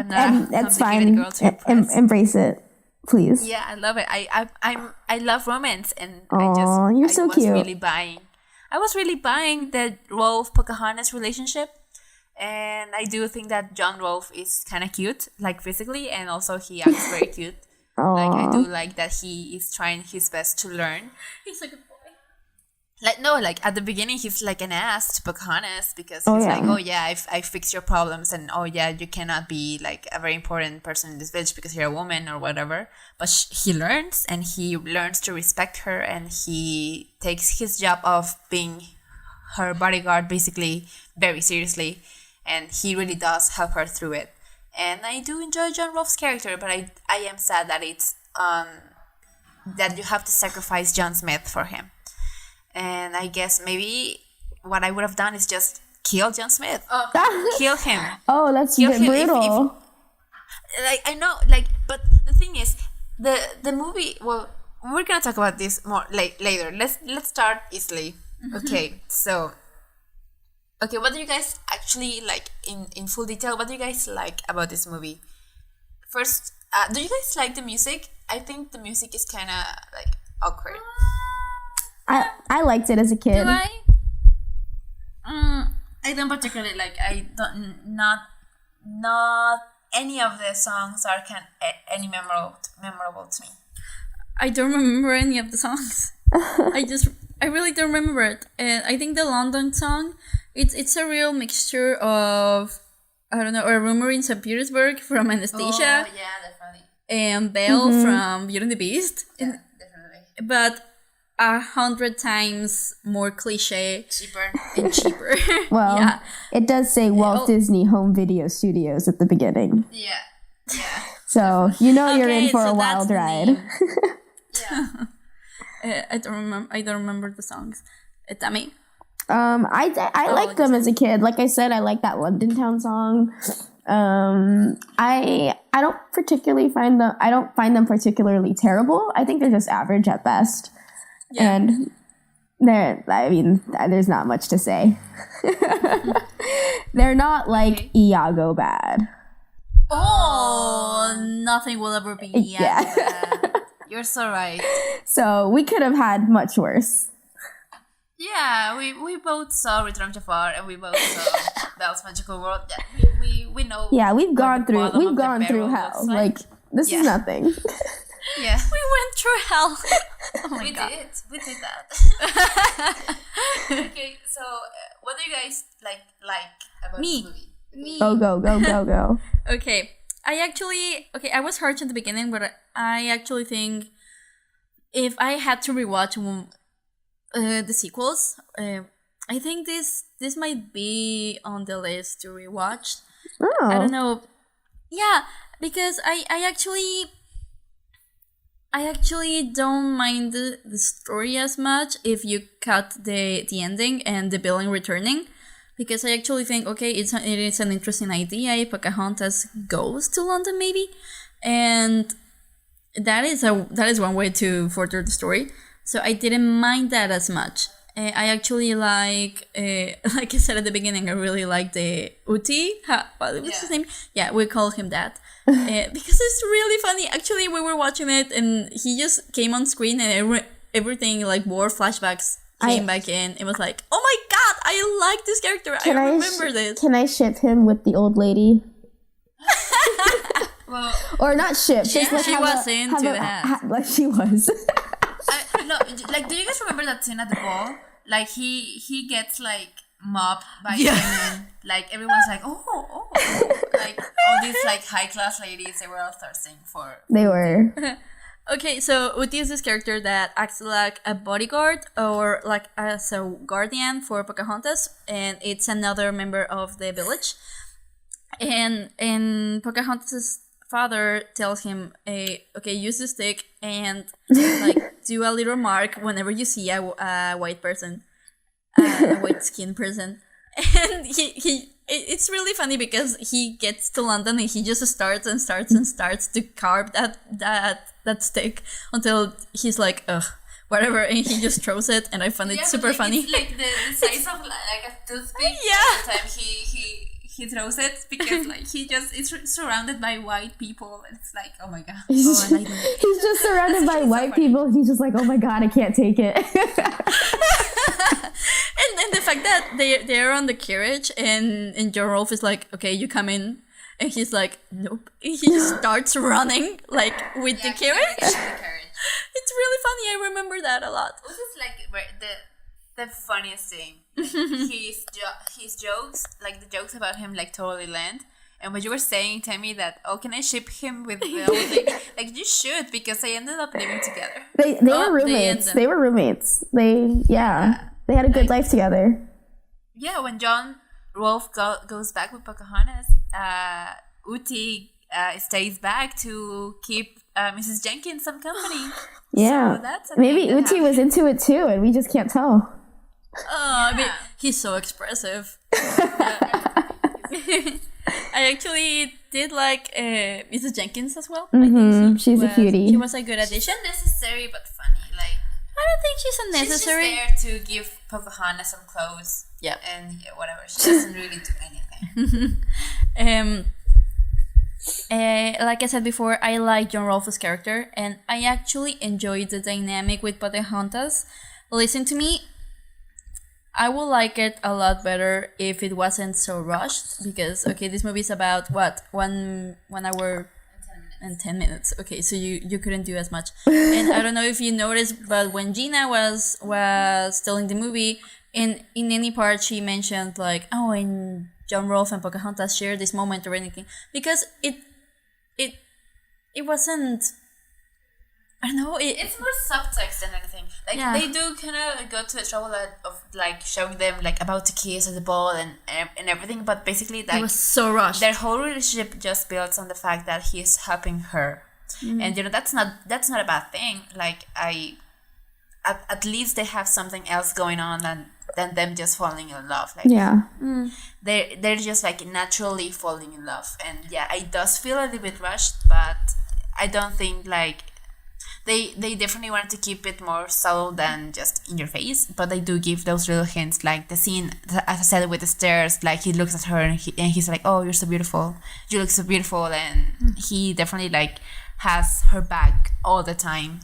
that's complicated fine. girl to impress. Embrace it, please. Yeah, I love it. I love romance, and you're so cute. I was really buying the Rolfe Pocahontas relationship, and I do think that John Rolfe is kind of cute, like physically, and also he acts very cute. Like, I do like that he is trying his best to learn. He's a good boy. Like, no, like at the beginning he's like an ass to Pocahontas, because he's like, oh yeah, I fix your problems, and oh yeah, you cannot be like a very important person in this village because you're a woman or whatever. But he learns, and he learns to respect her, and he takes his job of being her bodyguard basically very seriously, and he really does help her through it. And I do enjoy John Rolfe's character, but I am sad that it's that you have to sacrifice John Smith for him. And I guess maybe what I would have done is just kill John Smith. Kill him. Oh, that's brutal. Like, I know, like, but the thing is, the movie. Well, we're gonna talk about this more later. Let's start easily. Okay, so. Okay, what do you guys actually like in full detail? What do you guys like about this movie? First, do you guys like the music? I think the music is kind of like awkward. I liked it as a kid. Do I? I don't particularly like. I don't Not any of the songs are any memorable to me. I don't remember any of the songs. I really don't remember it. And I think the London song, it's a real mixture of, I don't know, A Rumor in St. Petersburg from Anastasia. Oh, yeah, definitely. And Belle from Beauty and the Beast. Yeah, definitely. But 100 times more cliche Cheaper. and cheaper. Well, yeah. it does say Walt Disney Home Video Studios at the beginning. Yeah. Yeah. So you're Okay, in for so a that's wild the ride. name. Yeah. I don't remember the songs. Tami. I liked them as a kid. Like I said, I like that London Town song. I don't particularly find them particularly terrible. I think they're just average at best. Yeah. And there's not much to say. They're not like Iago bad. Oh, nothing will ever be. Yeah. You're so right. So we could have had much worse. Yeah, we both saw Return to Far and we both saw Belle's Magical World. Yeah, we know. Yeah, we've what gone the through bottom of the barrel hell. looks Like this is nothing. Yeah, We went through hell. Oh my we god. did that. Okay, so what do you guys like about Me. this movie? Me. Go. Okay. I was harsh at the beginning, but I actually think if I had to rewatch the sequels, I think this might be on the list to rewatch. Oh. I don't know. Yeah, because I actually don't mind the story as much if you cut the ending and the villain returning, because I actually think it is an interesting idea. Pocahontas goes to London maybe, and that is one way to further the story. So I didn't mind that as much. I actually like I said at the beginning, I really like the Uti. What's his name? Yeah, we call him that. Because it's really funny. Actually, we were watching it and he just came on screen and everything like more flashbacks came back in. It was like, oh my god, I like this character. I remember this. Can I ship him with the old lady? Well, or not ship? Just like she have was a- into have a- that. like she was. no, like, do you guys remember that scene at the ball? Like he gets like mobbed by women. Like everyone's like, oh, like all these like high class ladies. They were all thirsting for. They were. Okay, so Uti is this character that acts like a bodyguard or like as a guardian for Pocahontas, and it's another member of the village. And Pocahontas' father tells him, use the stick and like do a little mark whenever you see a white person, a white skinned person. And it's really funny because he gets to London and he just starts to carve that stick until he's like, ugh, whatever, and he just throws it, and I find it super funny. It's like the size of like a toothpick. Yeah. Every time he throws it because like he just is surrounded by white people. And it's like, oh my god. He's just surrounded by white people. And he's just like, oh my god, I can't take it. And the fact that they're on the carriage and John Rolfe is like, okay, you come in, and he's like, nope. He just starts running like with the carriage. It's really funny. I remember that a lot. This is like the funniest thing. Like, his jokes, like the jokes about him, like totally land. And what you were saying, Tami, that can I ship him with the old lady? Like you should, because they ended up living together. They were roommates. They were roommates. They had a good life together. Yeah, when John Rolfe goes back with Pocahontas, Uti stays back to keep Mrs. Jenkins some company. Yeah, So that's a maybe thing that Uti was happened. into it too, and we just can't tell. Oh, I mean, he's so expressive. I actually did like Mrs. Jenkins as well. I think She's a cutie. She was a good addition. Unnecessary but funny. Like I don't think she's unnecessary. she's just there to give Pocahontas some clothes. Yeah. And whatever. She doesn't really do anything. Like I said before, I like John Rolfe's character, and I actually enjoyed the dynamic with Pocahontas. Listen to me, I would like it a lot better if it wasn't so rushed, because this movie is about what, 1 hour and 10 minutes. Okay, so you couldn't do as much. And I don't know if you noticed, but when Gina was telling the movie, in any part she mentioned like, oh, and John Rolfe and Pocahontas share this moment or anything, because it wasn't, I don't know. It's more subtext than anything. Like Yeah. they do kind of go to the trouble of like showing them like about to kiss at the ball and everything, but basically it like was so rushed. their whole relationship just builds on the fact that he's helping her, and that's not a bad thing. Like at least they have something else going on than them just falling in love. Like Yeah. they're just like naturally falling in love, and yeah, it does feel a little bit rushed, but I don't think like they definitely wanted to keep it more subtle than just in your face, but they do give those little hints, like the scene, as I said, with the stairs, like he looks at her and he's like, oh, you're so beautiful, you look so beautiful, and he definitely like has her back all the time,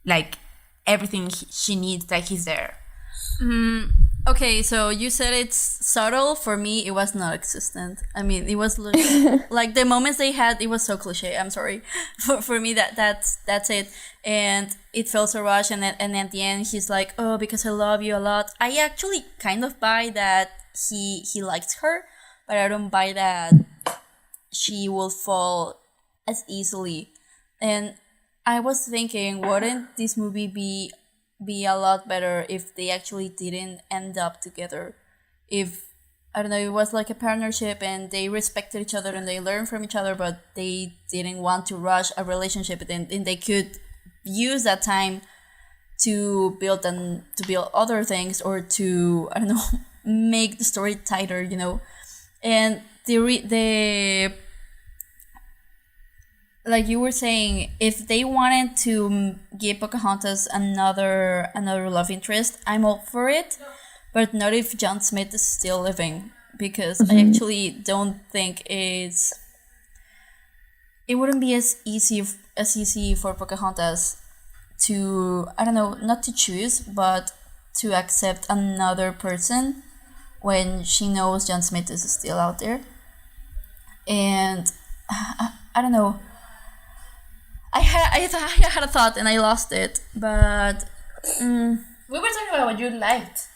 like everything she needs, like he's there. Okay, so you said it's subtle. For me, it was not existent. I mean, it was like the moments they had, it was so cliche. I'm sorry. For me, that's it. And it felt so rushed. And then at the end, he's like, "Oh, because I love you a lot." I actually kind of buy that he likes her, but I don't buy that she will fall as easily. And I was thinking, wouldn't this movie be a lot better if they actually didn't end up together? If, I don't know, it was like a partnership and they respected each other and they learned from each other, but they didn't want to rush a relationship, and they could use that time to build other things, or to, I don't know, make the story tighter, you know. And the like you were saying, if they wanted to give Pocahontas another love interest, I'm all for it, but not if John Smith is still living, because I actually don't think it wouldn't be as easy for Pocahontas to, I don't know, not to choose, but to accept another person when she knows John Smith is still out there. And I don't know. I had a thought and I lost it, but We were talking about what you liked.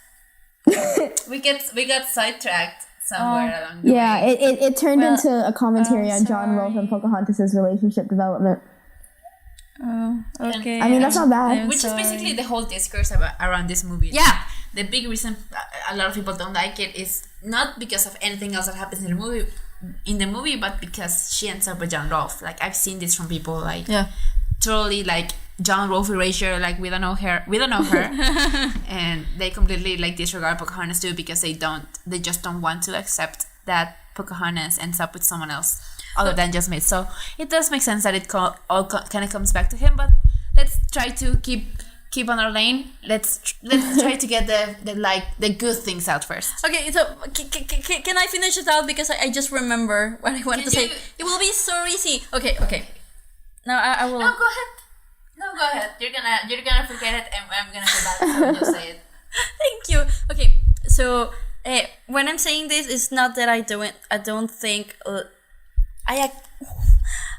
we got sidetracked somewhere along the Yeah, way. it turned into a commentary on John Rolfe and Pocahontas' relationship development. oh, okay. I mean, that's not bad. Which is basically the whole discourse around this movie. Yeah. The big reason a lot of people don't like it is not because of anything else that happens in the movie, but because she ends up with John Rolfe. Like, I've seen this from people, like, totally, like, John Rolfe erasure, like, we don't know her, and they completely, like, disregard Pocahontas too, because they just don't want to accept that Pocahontas ends up with someone else other than just Smith. So it does make sense that it all kind of comes back to him, but let's try to keep on our lane. Let's try to get the good things out first. Okay, so can I finish it out, because I just remember what I wanted to say. It will be so easy. Okay. No, I will. No, go ahead. You're gonna forget it, and I'm gonna say that. So you say it. Thank you. Okay, so when I'm saying this, it's not that I don't think I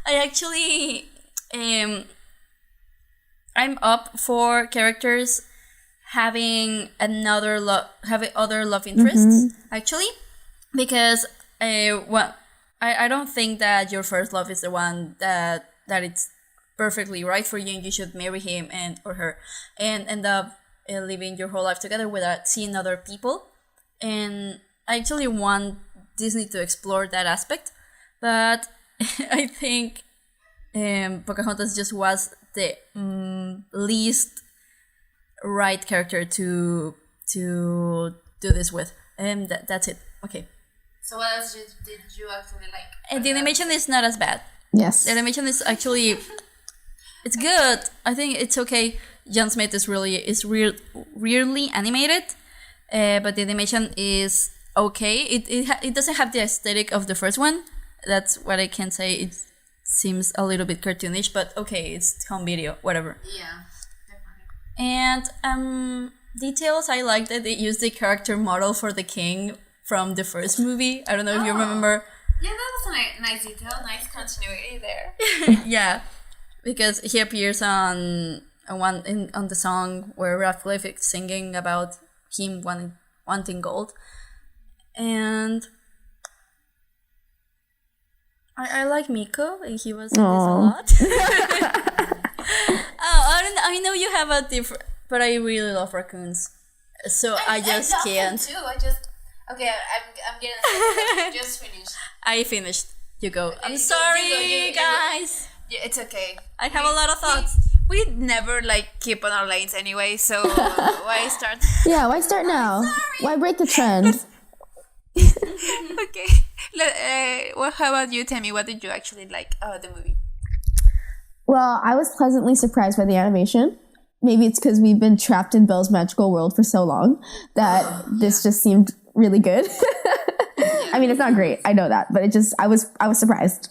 actually I'm up for characters having other love interests, actually, because I don't think that your first love is the one that it's perfectly right for you and you should marry him or her and end up living your whole life together without seeing other people. And I actually want Disney to explore that aspect, but I think Pocahontas just was the least right character to do this with, and that's it. Okay. So what else did you actually like? The animation is not as bad. Yes. The animation is actually, it's good. I think it's okay. John Smith is weirdly animated, but the animation is okay. It doesn't have the aesthetic of the first one. That's what I can say. It seems a little bit cartoonish, but okay, it's home video, whatever. Yeah, definitely. And details, I like that they used the character model for the king from the first movie. I don't know if you remember. Yeah, that was a nice detail, nice continuity there. Yeah, because he appears on the song where Radcliffe is singing about him wanting gold, and I like Miko. He was in this a lot. I know you have a different, but I really love raccoons, so I just can't. Too. Okay. I'm getting just finished. I finished. You go. Okay, I'm sorry, you go. guys. Yeah, it's okay. I have a lot of thoughts. We never keep on our lanes anyway, so why start? Yeah, why start now? Why break the trend? Okay. Well, how about you, Tami? What did you actually like about the movie? Well, I was pleasantly surprised by the animation. Maybe it's because we've been trapped in Belle's magical world for so long that this just seemed really good. I mean, it's not great. I know that, but I was surprised.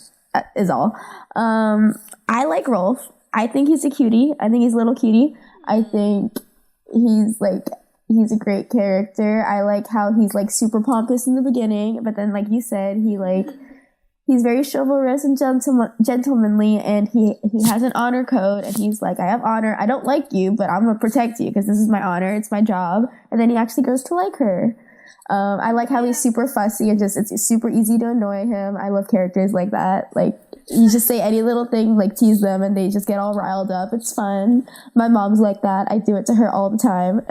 Is all. I like Rolfe. I think he's a cutie. I think he's a little cutie. I think he's a great character. I like how he's super pompous in the beginning, but then like you said, he's very chivalrous and gentlemanly, and he has an honor code, and he's like, I have honor. I don't like you, but I'm gonna protect you because this is my honor. It's my job. And then he actually grows to like her. I like how he's super fussy and it's super easy to annoy him. I love characters like that. Like, you just say any little thing, tease them, and they just get all riled up. It's fun. My mom's like that. I do it to her all the time.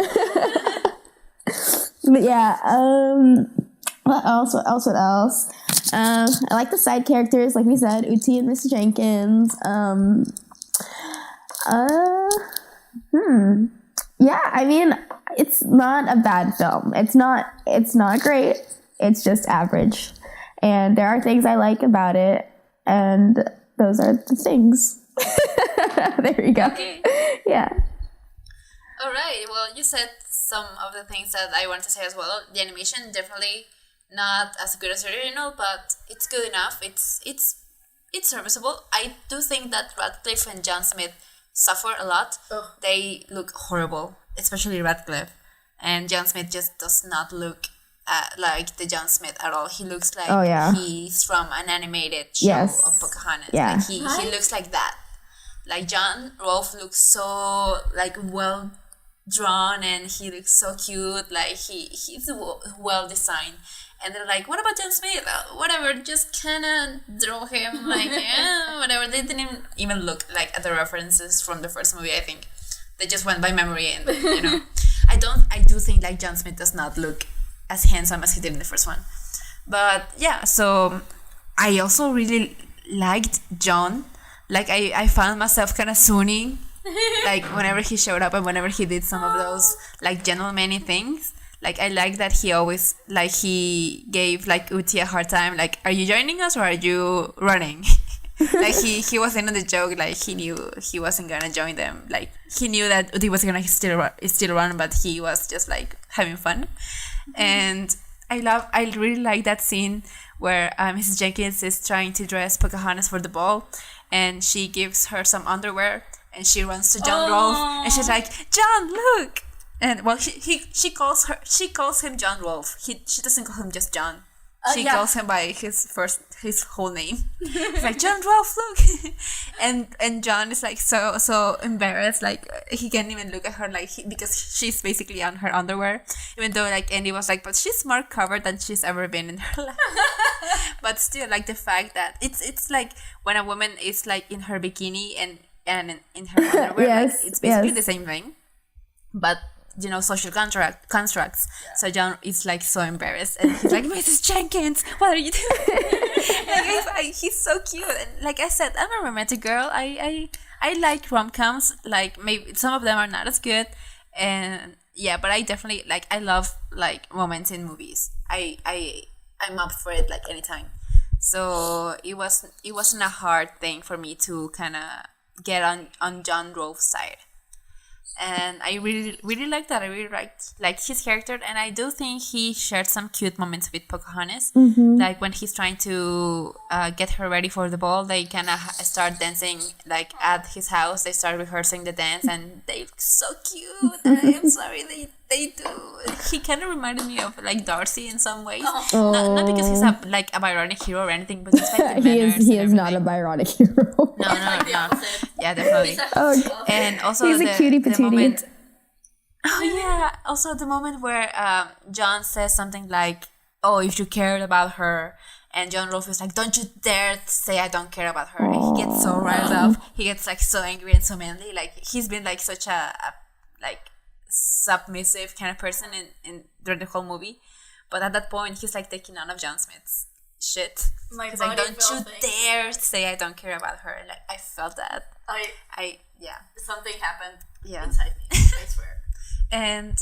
But yeah, what else? I like the side characters, like we said, Uti and Miss Jenkins. Yeah, I mean, it's not a bad film. It's not great. It's just average. And there are things I like about it, and those are the things. There you go. Okay. Yeah. All right. Well, you said some of the things that I want to say as well. The animation definitely not as good as the original, but it's good enough. It's serviceable. I do think that Radcliffe and John Smith suffer a lot. Ugh. They look horrible, especially Radcliffe. And John Smith just does not look like the John Smith at all. He looks like he's from an animated show of Pocahontas. Yeah. Like he looks like that. Like John Rolfe looks so well drawn, and he looks so cute. Like he's well designed. And they're like, what about John Smith? Whatever, just kind of draw him whatever. They didn't even look at the references from the first movie. I think they just went by memory, and I do think John Smith does not look as handsome as he did in the first one. But yeah, so I also really liked John. I found myself kind of swooning whenever he showed up and whenever he did some of those gentlemanly things. I like that he always he gave Uti a hard time. Are you joining us or are you running? He was in on the joke. He knew he wasn't gonna join them. He knew that Uti was gonna still run, but he was just having fun. And I really like that scene where Mrs. Jenkins is trying to dress Pocahontas for the ball, and she gives her some underwear, and she runs to John Rolfe, and she's like, John, look. And well, she calls him John Rolfe. She doesn't call him just John. She calls him by his whole name. It's like, John Rolfe, look. and John is so embarrassed. He can't even look at her because she's basically on her underwear. Even though Andi was but she's more covered than she's ever been in her life. But still, the fact that it's when a woman is in her bikini and in her underwear, yes, it's basically the same thing. But social constructs. Yeah. So John is so embarrassed, and he's like, Mrs. Jenkins, what are you doing? He's so cute, and like I said, I'm a romantic girl. I like rom-coms. Maybe some of them are not as good, and yeah, but I definitely I love moments in movies. I'm up for it anytime. So it wasn't a hard thing for me to kind of get on John Rolfe's side. And I really, really like that. I really liked his character, and I do think he shared some cute moments with Pocahontas. Mm-hmm. When he's trying to get her ready for the ball, they kind of start dancing at his house. They start rehearsing the dance, and they look so cute. I'm sorry, they do. He kind of reminded me of Darcy in some ways. Not because he's a Byronic hero or anything, but just the he is not a Byronic hero. No. Yeah, definitely. And also he's a cutie patootie. Moment. Oh yeah. Also the moment where John says something oh, if you cared about her And John Rolfe is like, don't you dare say I don't care about her. And he gets so riled up. He gets like so angry and so manly. Like he's been like such a like submissive kind of person in during the whole movie. But at that point, he's like taking none of John Smith's shit. He's like, don't you dare say I don't care about her. Like I felt that. I Something happened inside me. I swear. And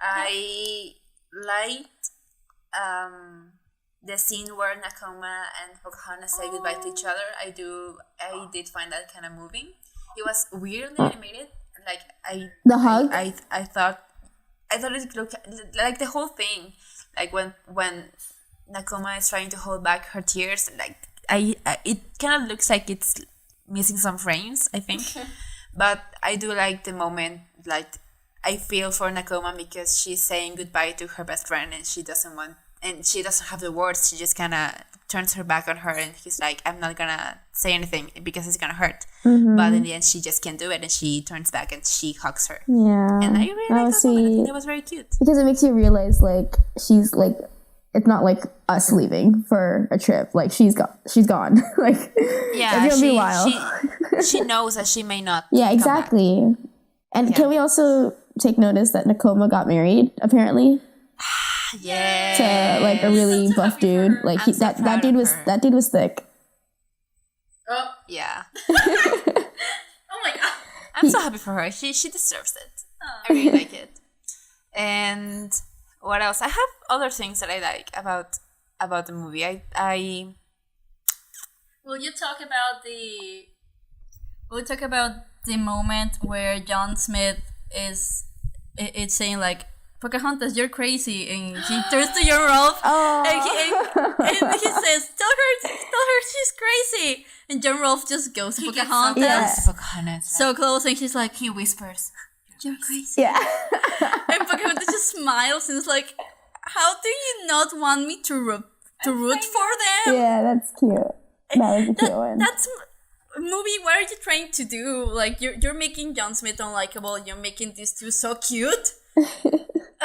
I liked the scene where Nakoma and Pocahontas say goodbye to each other. I did find that kind of moving. It was weirdly animated. Like the hug. I thought it looked like the whole thing. Like when Nakoma is trying to hold back her tears. Like it kind of looks like it's missing some frames, I think. But I do like the moment. Like I feel for Nakoma because she's saying goodbye to her best friend and she doesn't have the words. She just kind of turns her back on her and he's like, I'm not gonna say anything because it's gonna hurt. But in the end she just can't do it and she turns back and she hugs her. Yeah, and I really liked that moment. I think that was very cute because it makes you realize like she's like, it's not like us leaving for a trip. Like she's gone. Like yeah, it's gonna be a while. she knows that she may not. Yeah, exactly. And can we also take notice that Nakoma got married apparently? Yeah. To like a really buff dude. Like that dude was thick. Oh yeah. Oh my god. I'm so happy for her. She deserves it. I really like it. And what else? I have other things that I like about the movie. I Will you talk about the moment where John Smith is saying like, Pocahontas, you're crazy, and he turns to John Rolfe and he says, tell her she's crazy, and John Rolfe just goes to Pocahontas, so close, and she's like, he whispers, you're crazy. Yeah. And Pocahontas just smiles and is like, how do you not want me to root for them? Yeah, that's cute. That was a cute one. That's movie. What are you trying to do? Like you're making John Smith unlikable. You're making these two so cute.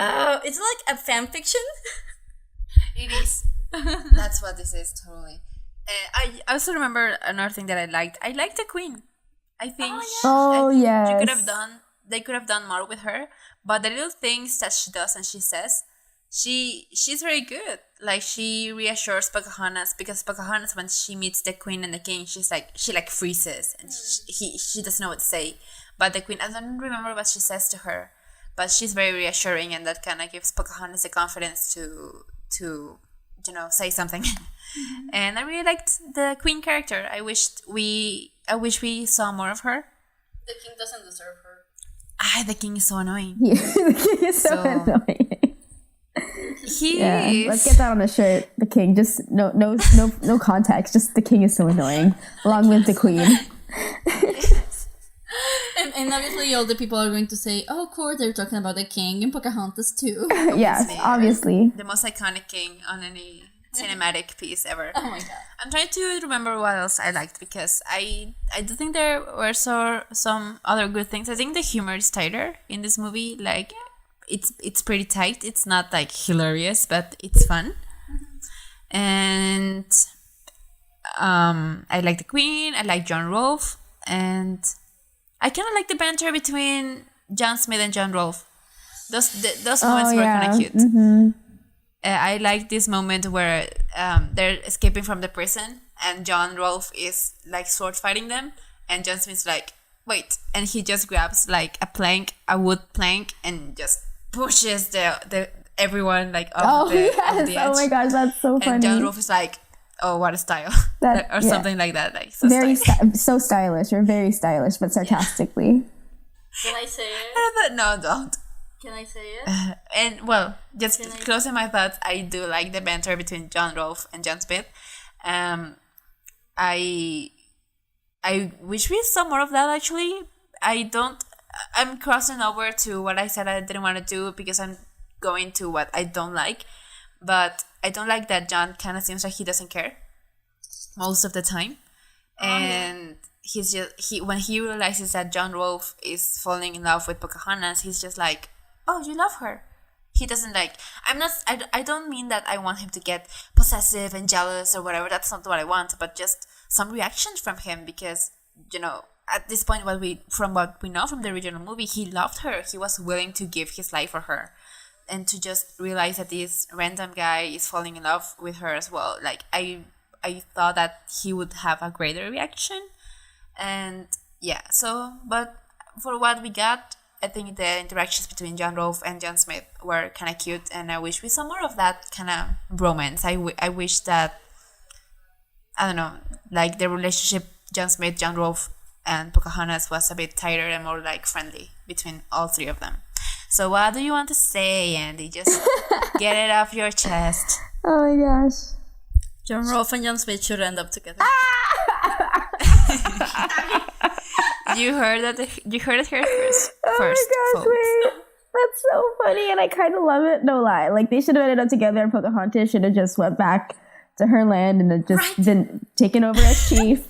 It's like a fan fiction. It is. That's what this is, totally. I also remember another thing that I liked. I liked the Queen. I think. Yes. They could have done more with her, but the little things that she does and she says, she's very good. Like she reassures Pocahontas because Pocahontas, when she meets the Queen and the King, she freezes and she doesn't know what to say. But the Queen, I don't remember what she says to her, but she's very reassuring, and that kind of gives Pocahontas the confidence to say something. And I really liked the Queen character. I wish we saw more of her. The King doesn't deserve her. The King is so annoying. Yeah, the King is so annoying. He is. Let's get that on a shirt. The King, just no context. Just the King is so annoying, along with the Queen. And obviously all the people are going to say, oh, of course, they're talking about the King and Pocahontas too. Yes, obviously. The most iconic king on any cinematic piece ever. Oh my god. I'm trying to remember what else I liked, because I do think there were some other good things. I think the humor is tighter in this movie. Like, it's pretty tight. It's not like hilarious, but it's fun. And I like the Queen. I like John Rolfe. And I kind of like the banter between John Smith and John Rolfe. Those moments were kind of cute. Mm-hmm. I like this moment where they're escaping from the prison and John Rolfe is like sword fighting them, and John Smith's like, wait, and he just grabs like a wood plank and just pushes the everyone like off the edge. Oh my gosh, that's so funny. And John Rolfe is like, oh, what a style. Or something like that. Like so very so stylish, or very stylish, but sarcastically. Can I say it? No, don't. Can I say it? And well, just closing my thoughts, I do like the banter between John Rolfe and John Smith. I wish we saw more of that, actually. I'm crossing over to what I said I didn't want to do because I'm going to what I don't like. But I don't like that John kind of seems like he doesn't care most of the time. And he's just when he realizes that John Rolfe is falling in love with Pocahontas, he's just like, oh, you love her. He doesn't like. I don't mean that I want him to get possessive and jealous or whatever. That's not what I want. But just some reactions from him, because at this point, what we know from the original movie, he loved her. He was willing to give his life for her, and to just realize that this random guy is falling in love with her as well. Like I thought that he would have a greater reaction, and yeah. So, but for what we got, I think the interactions between John Rolfe and John Smith were kind of cute, and I wish we saw more of that kind of romance. I wish that, I don't know, like the relationship John Smith, John Rolfe, and Pocahontas was a bit tighter and more like friendly between all three of them. So what do you want to say, Andi? Just get it off your chest. Oh my gosh. John Rolfe and John Smith should end up together. You heard it. You heard it here first. Oh my gosh, folks. wait. That's so funny, and I kind of love it. No lie, like they should have ended up together. And Pocahontas should have just went back to her land and had just been taken over as chief.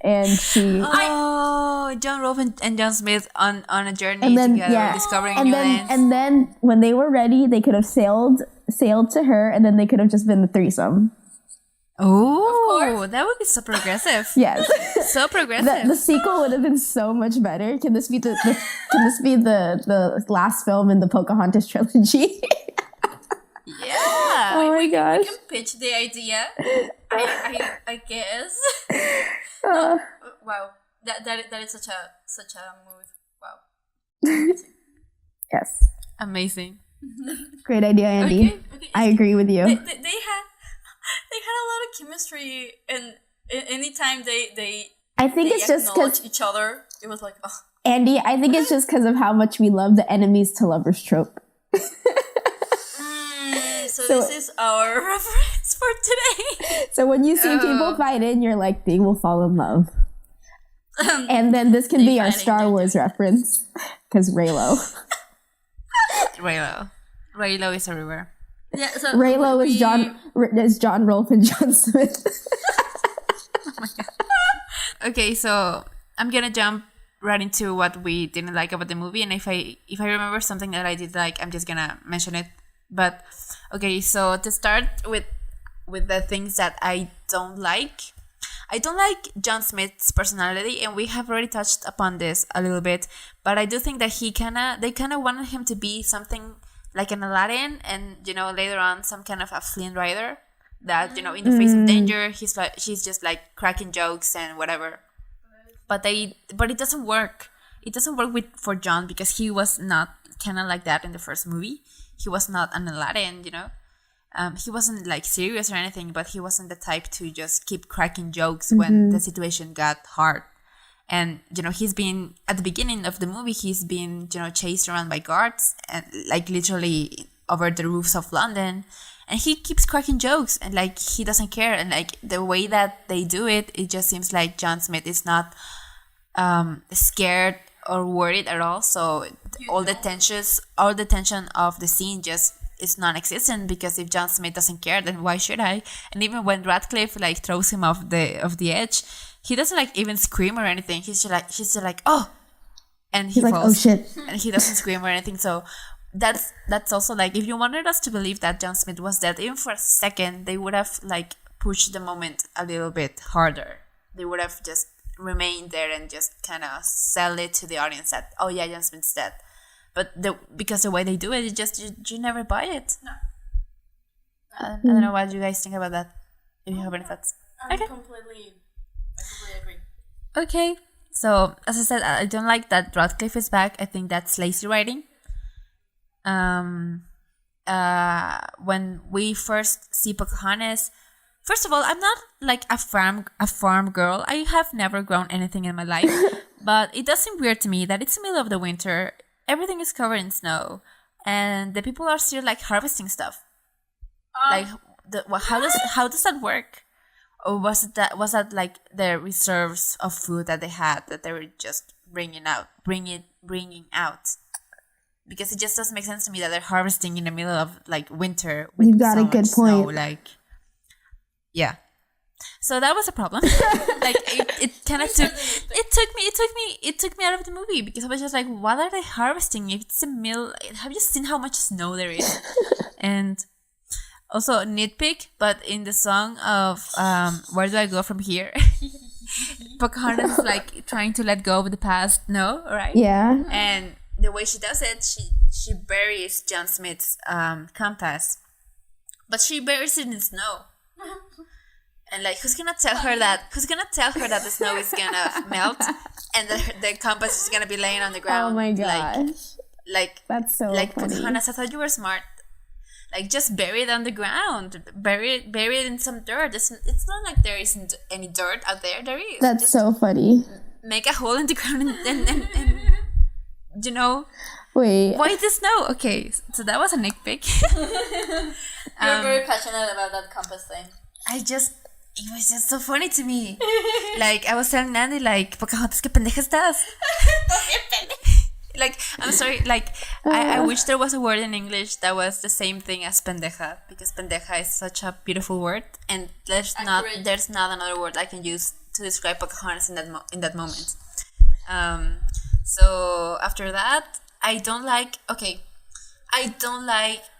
And she, John Rolfe and John Smith on a journey and then, together, discovering new lands. And then when they were ready, they could have sailed to her, and then they could have just been the threesome. Oh, that would be so progressive. Yes, so progressive. The sequel would have been so much better. Can this be the last film in the Pocahontas trilogy? Yeah. Oh my gosh. We can pitch the idea. I guess. Wow. That is such a movie. Wow. Yes. Amazing. Great idea, Andi. Okay. I agree with you. They had a lot of chemistry, and anytime they I think it's just acknowledge because each other, it was like, oh. Andi, I think it's just because of how much we love the enemies to lovers trope. So this is our reference for today. So when you see people fighting, you're like, they will fall in love. And then this can be our Star Wars reference, because Raylo. Raylo is everywhere. Yeah, so Raylo is John Rolfe and John Smith. Oh my God. Okay, so I'm gonna jump right into what we didn't like about the movie, and if I remember something that I did like, I'm just gonna mention it. But okay, so to start with the things that I don't like John Smith's personality, and we have already touched upon this a little bit, but I do think that they kind of wanted him to be something like an Aladdin, and later on some kind of a Flynn Rider that in the face of danger she's just like cracking jokes and whatever. But it doesn't work. It doesn't work for John, because he was not kind of like that in the first movie. He was not an Aladdin, he wasn't like serious or anything, but he wasn't the type to just keep cracking jokes when the situation got hard. And he's been at the beginning of the movie, he's been chased around by guards and like literally over the roofs of London, and he keeps cracking jokes and like he doesn't care. And like the way that they do it just seems like John Smith is not scared or worried at all. So all the tension of the scene just is non-existent, because if John Smith doesn't care, then why should I? And even when Radcliffe like throws him off the edge, he doesn't like even scream or anything. He's just like oh, and he He's falls, like, oh shit, and he doesn't scream or anything. So that's also like, if you wanted us to believe that John Smith was dead even for a second, they would have like pushed the moment a little bit harder. They would have just remained there and just kind of sell it to the audience that, oh yeah, John Smith's dead. But because the way they do it, it just you never buy it. No. I don't know what you guys think about that. If you have any thoughts. I completely agree. Okay. So as I said, I don't like that Radcliffe is back. I think that's lazy writing. When we first see Pocahontas, first of all, I'm not like a farm girl. I have never grown anything in my life, but it does seem weird to me that it's the middle of the winter. Everything is covered in snow, and the people are still like harvesting stuff. How does that work? Or was that like the reserves of food that they had that they were just bringing out? Because it just doesn't make sense to me that they're harvesting in the middle of like winter. With you've got so a good much snow, point. like, yeah. So that was a problem. Like it kind of it took me out of the movie because I was just like, what are they harvesting? If it's a mill, have you seen how much snow there is? And also nitpick, but in the song of Where Do I Go From Here? Pocahontas is like trying to let go of the past. No, right? Yeah. And the way she does it, she buries John Smith's compass, but she buries it in snow. And like, who's gonna tell her that the snow is gonna melt and the compass is gonna be laying on the ground? Oh my gosh. Like that's so like funny. Pocahontas, I thought you were smart. Like, just bury it on the ground. Bury it in some dirt. It's not like there isn't any dirt out there. There is. That's just so funny. make a hole in the ground and you know. Wait. Why the snow? Okay, so that was a nitpick. You're very passionate about that compass thing. It was just so funny to me. Like, I was telling Andi, like, Pocahontas, ¿qué pendeja estás? Like, I'm sorry, like, I wish there was a word in English that was the same thing as pendeja, because pendeja is such a beautiful word, and there's not another word I can use to describe Pocahontas in that moment. So after that, I don't like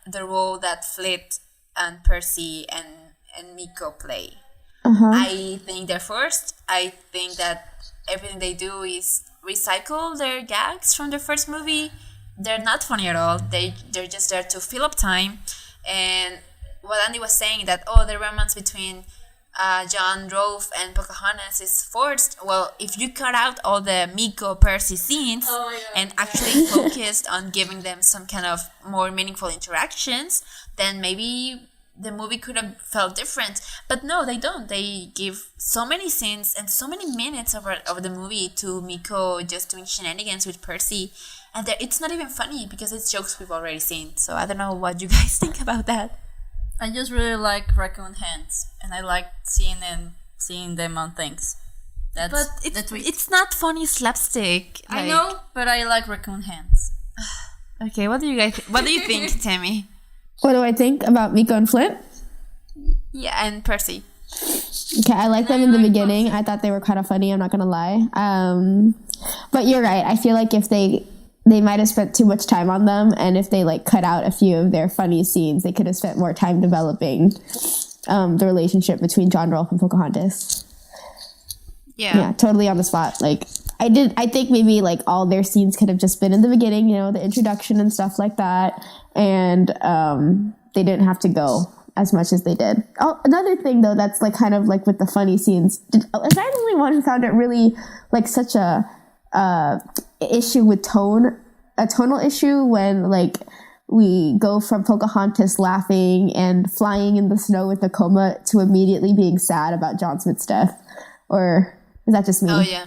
the role that Flit and Percy and Miko play. I think they're forced. I think that everything they do is recycle their gags from the first movie. They're not funny at all. They're just there to fill up time. And what Andi was saying, that the romance between John Rolfe and Pocahontas is forced. Well, if you cut out all the Miko Percy scenes and actually focused on giving them some kind of more meaningful interactions, then maybe the movie could have felt different. But no, they don't. They give so many scenes and so many minutes of the movie to Miko just doing shenanigans with Percy, and it's not even funny because it's jokes we've already seen. So I don't know what you guys think about that. I just really like raccoon hands, and I like seeing them on things. But it's not funny slapstick. I know, but I like raccoon hands. Okay, what do you think, Tami? What do I think about Miko and Flint? Yeah, and Percy. Okay, I liked them in the beginning. I thought they were kind of funny, I'm not gonna lie. But you're right. I feel like if they might have spent too much time on them, and if they like cut out a few of their funny scenes, they could have spent more time developing the relationship between John Rolfe and Pocahontas. Yeah, totally on the spot. Like, I think maybe like all their scenes could have just been in the beginning, the introduction and stuff like that, and they didn't have to go as much as they did. Oh, another thing though, that's like kind of like with the funny scenes, was I the only one who found it really like such a issue with a tonal issue when like we go from Pocahontas laughing and flying in the snow with a coma to immediately being sad about John Smith's death? Or is that just me? Oh yeah,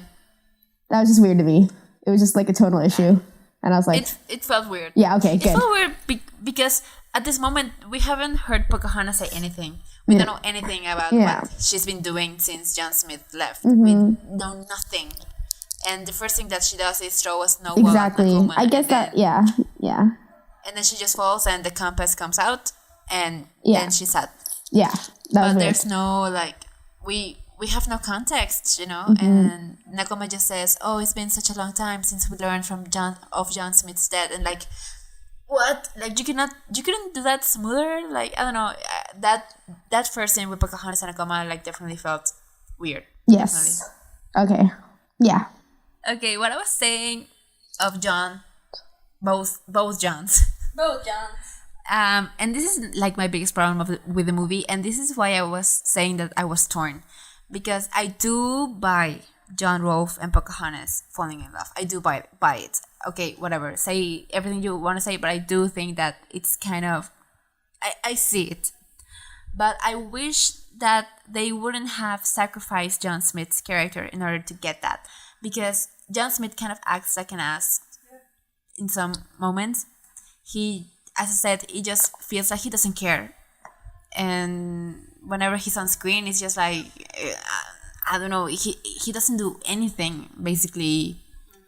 that was just weird to me. It was just like a tonal issue, and I was like, it felt weird. Yeah, okay, good. It felt weird because at this moment we haven't heard Pocahontas say anything. We don't know anything about what she's been doing since John Smith left. We know nothing. And the first thing that she does is throw a snowball at Nakoma. I guess that, yeah. And then she just falls and the compass comes out and then she's sad. Yeah, but there's no, like, we have no context, and Nakoma just says, it's been such a long time since we learned of John Smith's death. And like, what? Like, you couldn't do that smoother? Like, I don't know, that first scene with Pocahontas and Nakoma, like, definitely felt weird. Yes. Definitely. Okay. Yeah. Okay, what I was saying of John, both Johns. Both Johns. And this is like my biggest problem with the movie, and this is why I was saying that I was torn, because I do buy John Rolfe and Pocahontas falling in love. I do buy it. Okay, whatever. Say everything you want to say, but I do think that it's kind of, I see it, but I wish that they wouldn't have sacrificed John Smith's character in order to get that, because John Smith kind of acts like an ass in some moments. He, as I said, he just feels like he doesn't care. And whenever he's on screen, it's just like, I don't know, he doesn't do anything, basically.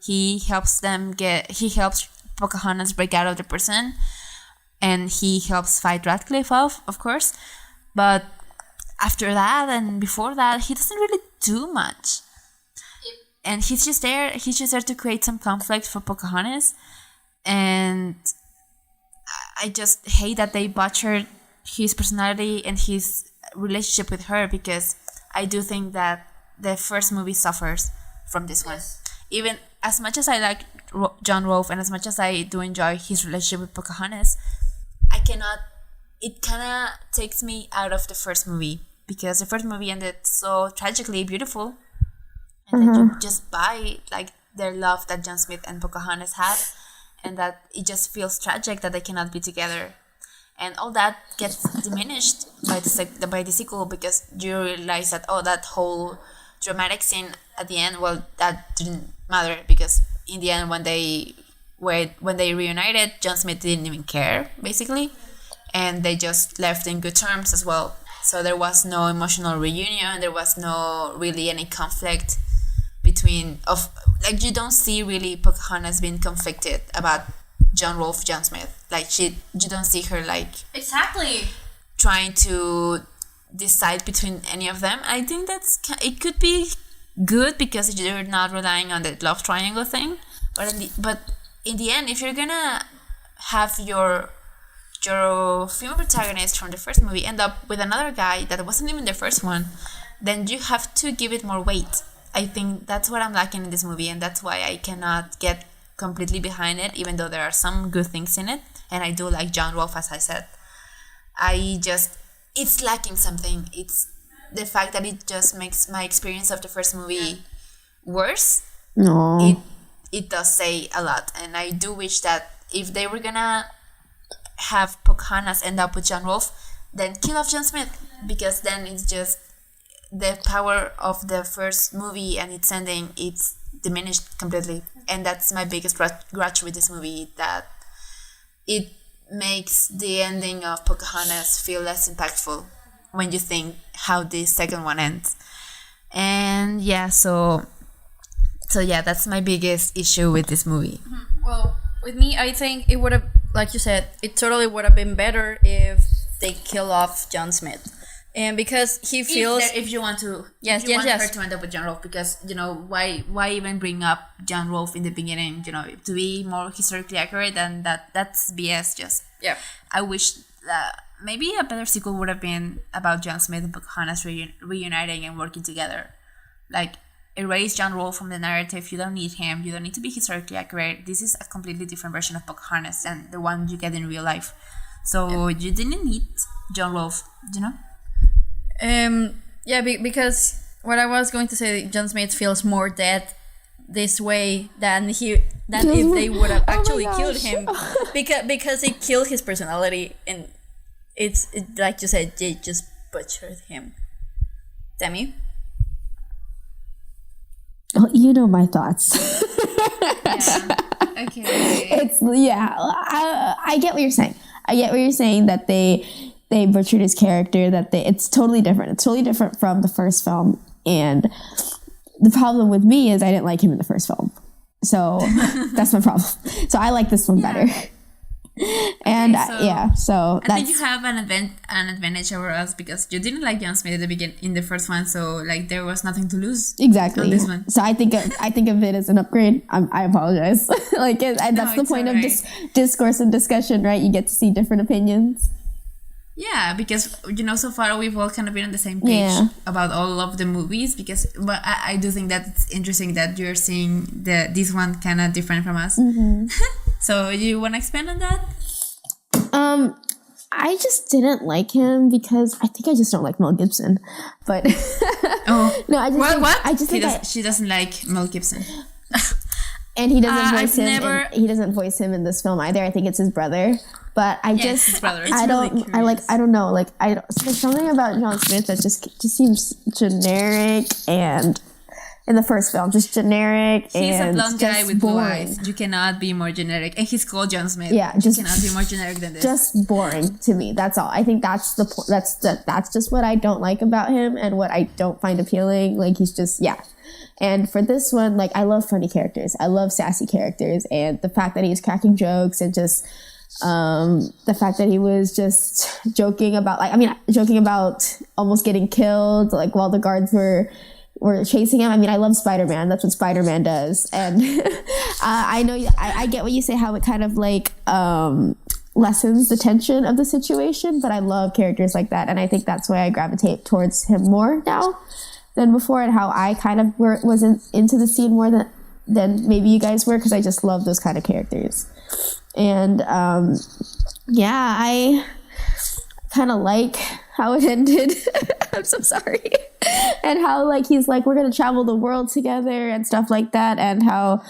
He helps Pocahontas break out of the prison, and he helps fight Radcliffe off, of course. But after that and before that, he doesn't really do much. And he's just there to create some conflict for Pocahontas. And I just hate that they butchered his personality and his relationship with her, because I do think that the first movie suffers from this one. Even as much as I like John Rolfe and as much as I do enjoy his relationship with Pocahontas, it kind of takes me out of the first movie, because the first movie ended so tragically beautiful, and then you just buy like their love that John Smith and Pocahontas had, and that it just feels tragic that they cannot be together, and all that gets diminished by the sequel, because you realize that that whole dramatic scene at the end, well, that didn't matter, because in the end when they reunited, John Smith didn't even care basically, and they just left in good terms as well. So there was no emotional reunion, there was no really any conflict between you don't see really Pocahontas being conflicted about John Rolfe, John Smith. Like you don't see her like exactly trying to decide between any of them. I think it could be good because you're not relying on the love triangle thing. But in the end, if you're gonna have your female protagonist from the first movie end up with another guy that wasn't even the first one, then you have to give it more weight. I think that's what I'm lacking in this movie, and that's why I cannot get completely behind it, even though there are some good things in it, and I do like John Rolfe, as I said. It's lacking something. It's the fact that it just makes my experience of the first movie worse. No. It does say a lot, and I do wish that if they were gonna have Pocahontas end up with John Rolfe, then kill off John Smith, because then it's just the power of the first movie and its ending, it's diminished completely. And that's my biggest grudge with this movie, that it makes the ending of Pocahontas feel less impactful when you think how the second one ends. And yeah, so yeah, that's my biggest issue with this movie. Well, with me, I think it would have, like you said, it totally would have been better if they kill off John Smith. And because he feels... If you want to... Yes. her to end up with John Rolfe, because, why even bring up John Rolfe in the beginning, to be more historically accurate, and that's BS just. Yeah. I wish that maybe a better sequel would have been about John Smith and Pocahontas reuniting and working together. Like, erase John Rolfe from the narrative. You don't need him. You don't need to be historically accurate. This is a completely different version of Pocahontas than the one you get in real life. So you didn't need John Rolfe, because what I was going to say, John Smith feels more dead this way than if they would have actually killed him, because they killed his personality, and it's like you said, they just butchered him. Tami? Oh, you know my thoughts. Yeah. Okay. I get what you're saying. I get what you're saying, that they butchered his character, that it's totally different. It's totally different from the first film. And the problem with me is I didn't like him in the first film. So that's my problem. So I like this one better. And so I think you have an advantage over us, because you didn't like John Smith at the beginning in the first one, so like there was nothing to lose. Exactly. On this one. So I think of it as an upgrade. I apologize. That's the point of discourse and discussion, right? You get to see different opinions. Yeah, because so far we've all kind of been on the same page about all of the movies. But I do think that it's interesting that you're seeing this one kind of different from us. Mm-hmm. So you want to expand on that? I just didn't like him because I think I just don't like Mel Gibson. But no, I just what? I just she doesn't like Mel Gibson. And he doesn't voice him. He doesn't voice him in this film either. I think it's his brother. But his brother. I don't know. There's something about John Smith that just seems generic, and in the first film, just generic. He's and a blonde guy with blue boring. eyes. You cannot be more generic. And he's called John Smith. Yeah, you cannot be more generic than this. Just boring to me. That's all. I think that's the point. That's just what I don't like about him, and what I don't find appealing. He's just And for this one, I love funny characters. I love sassy characters, and the fact that he's cracking jokes and just The fact that he was just joking about almost getting killed, like while the guards were chasing him. I mean, I love Spider-Man. That's what Spider-Man does. And I know I get what you say, how it kind of like lessens the tension of the situation, but I love characters like that. And I think that's why I gravitate towards him more now than before, and how I kind of was into the scene more than maybe you guys were, because I just love those kind of characters. And I kind of like how it ended. I'm so sorry. And how like he's like, we're gonna travel the world together and stuff like that, and how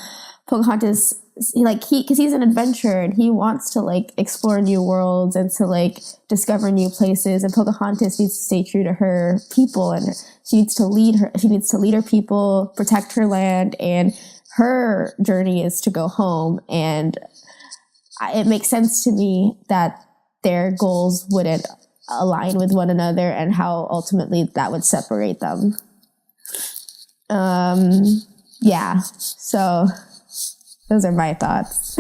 Pocahontas, because he's an adventurer and he wants to like explore new worlds and to like discover new places, and Pocahontas needs to stay true to her people, and she needs to lead her people, protect her land, and her journey is to go home. And it makes sense to me that their goals wouldn't align with one another, and how ultimately that would separate them. So those are my thoughts.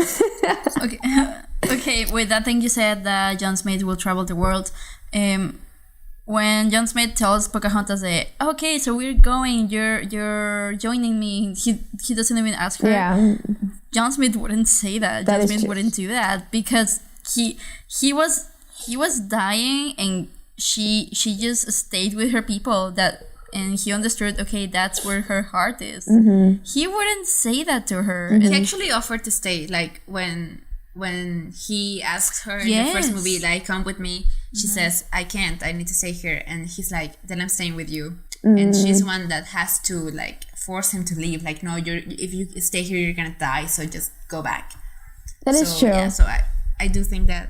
Okay, with that thing you said that John Smith will travel the world, when John Smith tells Pocahontas that, okay, so we're going, you're joining me, he doesn't even ask her. Yeah. John Smith wouldn't say that. John Smith wouldn't do that, because he was dying, and she just stayed with her people, and he understood, okay, that's where her heart is. Mm-hmm. He wouldn't say that to her. Mm-hmm. He actually offered to stay, like when he asks her in the first movie, like, come with me, she says, I can't, I need to stay here, and he's like, then I'm staying with you. Mm-hmm. And she's one that has to like force him to leave, like, no, if you stay here you're gonna die, so just go back. That is true. Yeah, so I do think that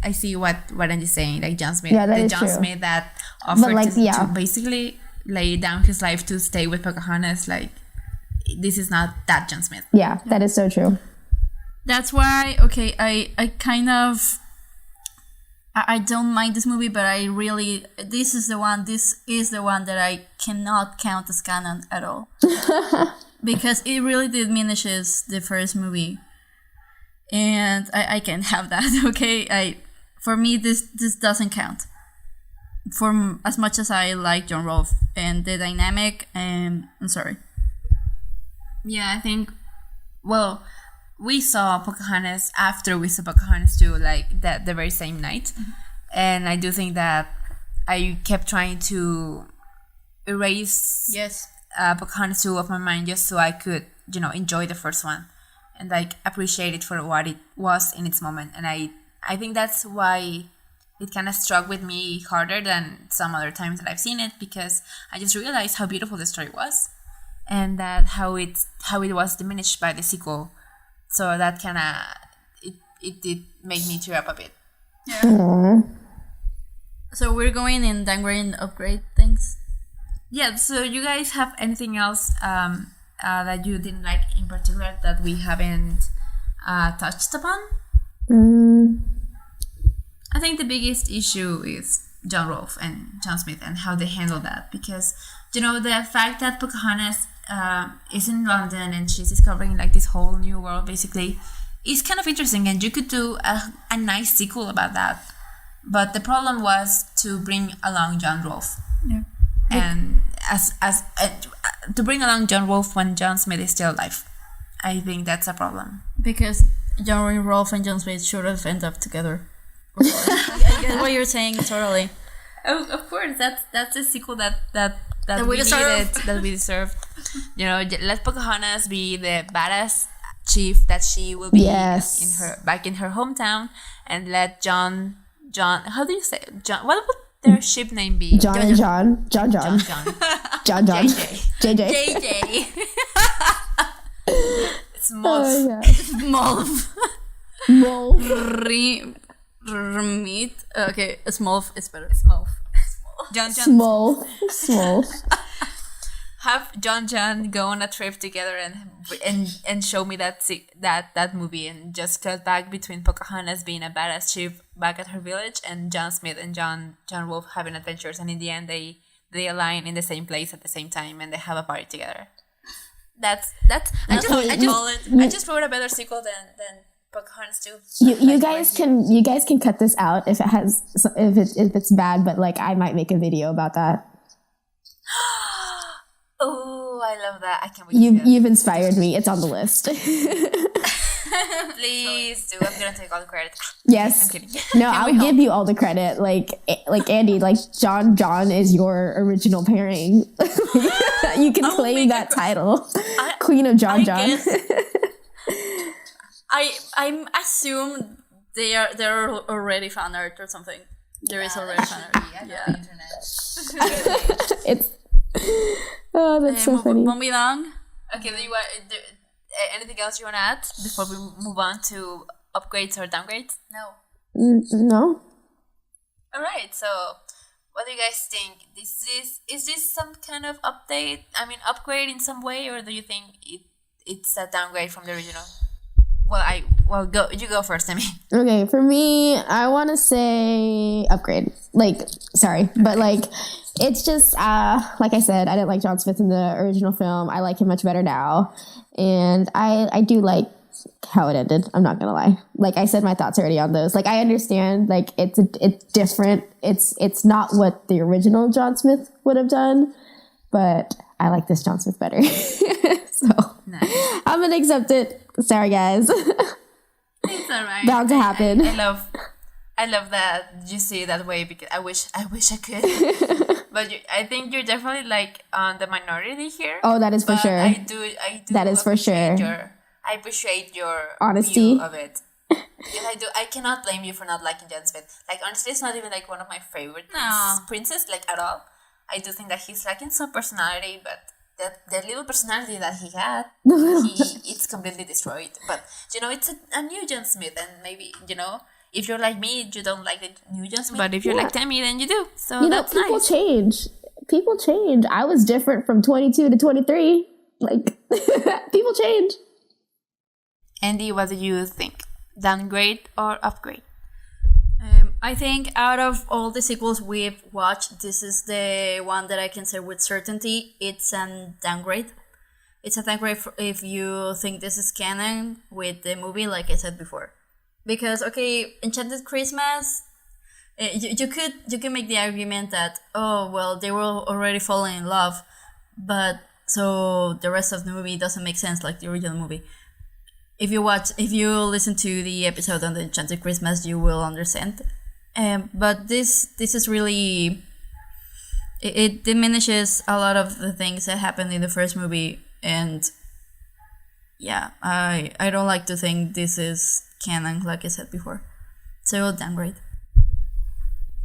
I see what Andi's saying, like John Smith, Smith that offered to basically lay down his life to stay with Pocahontas. Like, this is not that John Smith. Yeah, that is so true. That's why, okay, I kind of, I don't mind this movie, but this is the one that I cannot count as canon at all. Because it really diminishes the first movie. And I can't have that, okay? For me, this doesn't count. For as much as I like John Rolfe and the dynamic, I'm sorry. Yeah, I think, well, we saw Pocahontas after we saw Pocahontas 2, like the very same night. Mm-hmm. And I do think that I kept trying to erase Pocahontas 2 off my mind just so I could, enjoy the first one and like appreciate it for what it was in its moment. And I think that's why it kind of struck with me harder than some other times that I've seen it, because I just realized how beautiful the story was, and that how it was diminished by the sequel. So that kind of it made me tear up a bit. Yeah. Aww. So we're going in downgrade, upgrade things. Yeah. So you guys have anything else that you didn't like in particular that we haven't touched upon? I think the biggest issue is John Rolfe and John Smith and how they handle that, because the fact that Pocahontas is in London and she's discovering like this whole new world basically is kind of interesting, and you could do a nice sequel about that. But the problem was to bring along John Rolfe. Yeah. And as to bring along John Rolfe when John Smith is still alive. I think that's a problem. Because John Rolfe and John Smith should have ended up together. I get what you're saying, totally. Oh, of course, that's a sequel that we needed, that we deserved. Let Pocahontas be the badass chief that she will be back in her hometown, and let John. How do you say it? John? What would their ship name be? John. JJ. Smolf. Smolf. Meat. Okay, Smolf is better. Smolf. John. Small. Have John go on a trip together and show me that movie, and just cut back between Pocahontas being a badass chief back at her village and John Smith and John Rolfe having adventures, and in the end they align in the same place at the same time and they have a party together. I just wrote a better sequel Pocahontas too. You guys can cut this out if it's bad, but like I might make a video about that. Oh, I love that. I can't wait to see that. You've inspired me. It's on the list. Please do. I'm gonna take all the credit. Yes. I'm kidding. No, I'll give you all the credit. Like Andy, like John is your original pairing. You can claim that title, Queen of John. I assume they're already fan art or something. There is already fan art. Yeah. Internet. It's that's so funny. Moving on. Okay, do you want anything else you want to add before we move on to upgrades or downgrades? No. No. All right. So, what do you guys think? Is this some kind of update? I mean, upgrade in some way, or do you think it's a downgrade from the original? You go first, Tami. Okay, for me, I want to say upgrade. Like, sorry, but like, it's just like I said, I didn't like John Smith in the original film. I like him much better now, and I do like how it ended. I'm not gonna lie. Like I said, my thoughts already on those. Like I understand, like it's different. It's not what the original John Smith would have done, but I like this John Smith better. So nice. I'm gonna accept it. Sorry, guys. It's alright. Bound to happen. I love that you see it that way because I wish I could. But I think you're definitely like on the minority here. Oh, that is for sure. I do. That is for sure. I appreciate your honesty view of it. Because I cannot blame you for not liking John Smith. Like honestly, it's not even like one of my favorite princes, like at all. I do think that he's lacking some personality, but that little personality that he had, it's completely destroyed. But it's a new John Smith, and maybe if you're like me, you don't like the new John Smith. But if you're like Tami, then you do. So that's people nice. change. People change. I was different from 22 to 23. Like people change. Andy, what do you think? Downgrade or upgrade? I think out of all the sequels we've watched, this is the one that I can say with certainty it's a downgrade. It's a downgrade if you think this is canon with the movie, like I said before. Because, okay, Enchanted Christmas, you could make the argument that, oh, well, they were already falling in love, but so the rest of the movie doesn't make sense like the original movie. If you listen to the episode on the Enchanted Christmas, you will understand. But this is really, it diminishes a lot of the things that happened in the first movie, and yeah, I don't like to think this is canon, like I said before. So downgrade.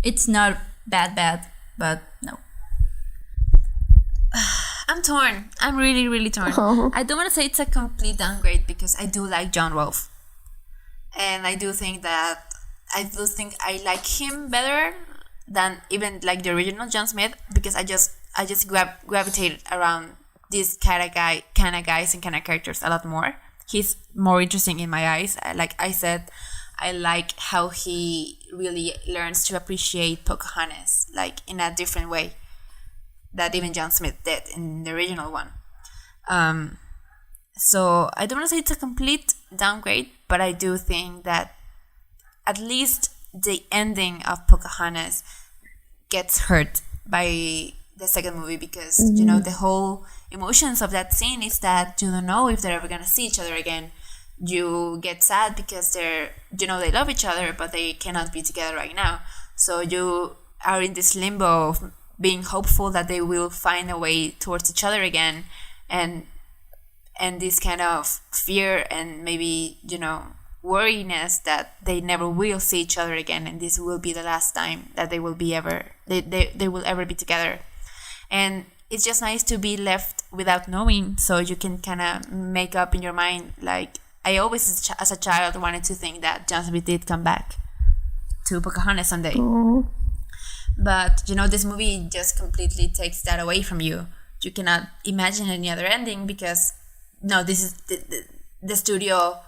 It's not bad, but no. I'm torn. I'm really, really torn. Oh. I don't want to say it's a complete downgrade because I do like John Rolfe. And I do think I like him better than even like the original John Smith because I just gravitated around these kind of guys and kind of characters a lot more. He's more interesting in my eyes. Like I said, I like how he really learns to appreciate Pocahontas like in a different way that even John Smith did in the original one. So I don't want to say it's a complete downgrade, but I do think that at least the ending of Pocahontas gets hurt by the second movie because, the whole emotions of that scene is that you don't know if they're ever going to see each other again. You get sad because they love each other, but they cannot be together right now. So you are in this limbo of being hopeful that they will find a way towards each other again, and this kind of fear and maybe worriness that they never will see each other again, and this will be the last time that they will ever be together. And it's just nice to be left without knowing, so you can kind of make up in your mind. Like I always, as a child, wanted to think that John Smith did come back to Pocahontas someday. Aww. But this movie just completely takes that away from you. You cannot imagine any other ending because this is the studio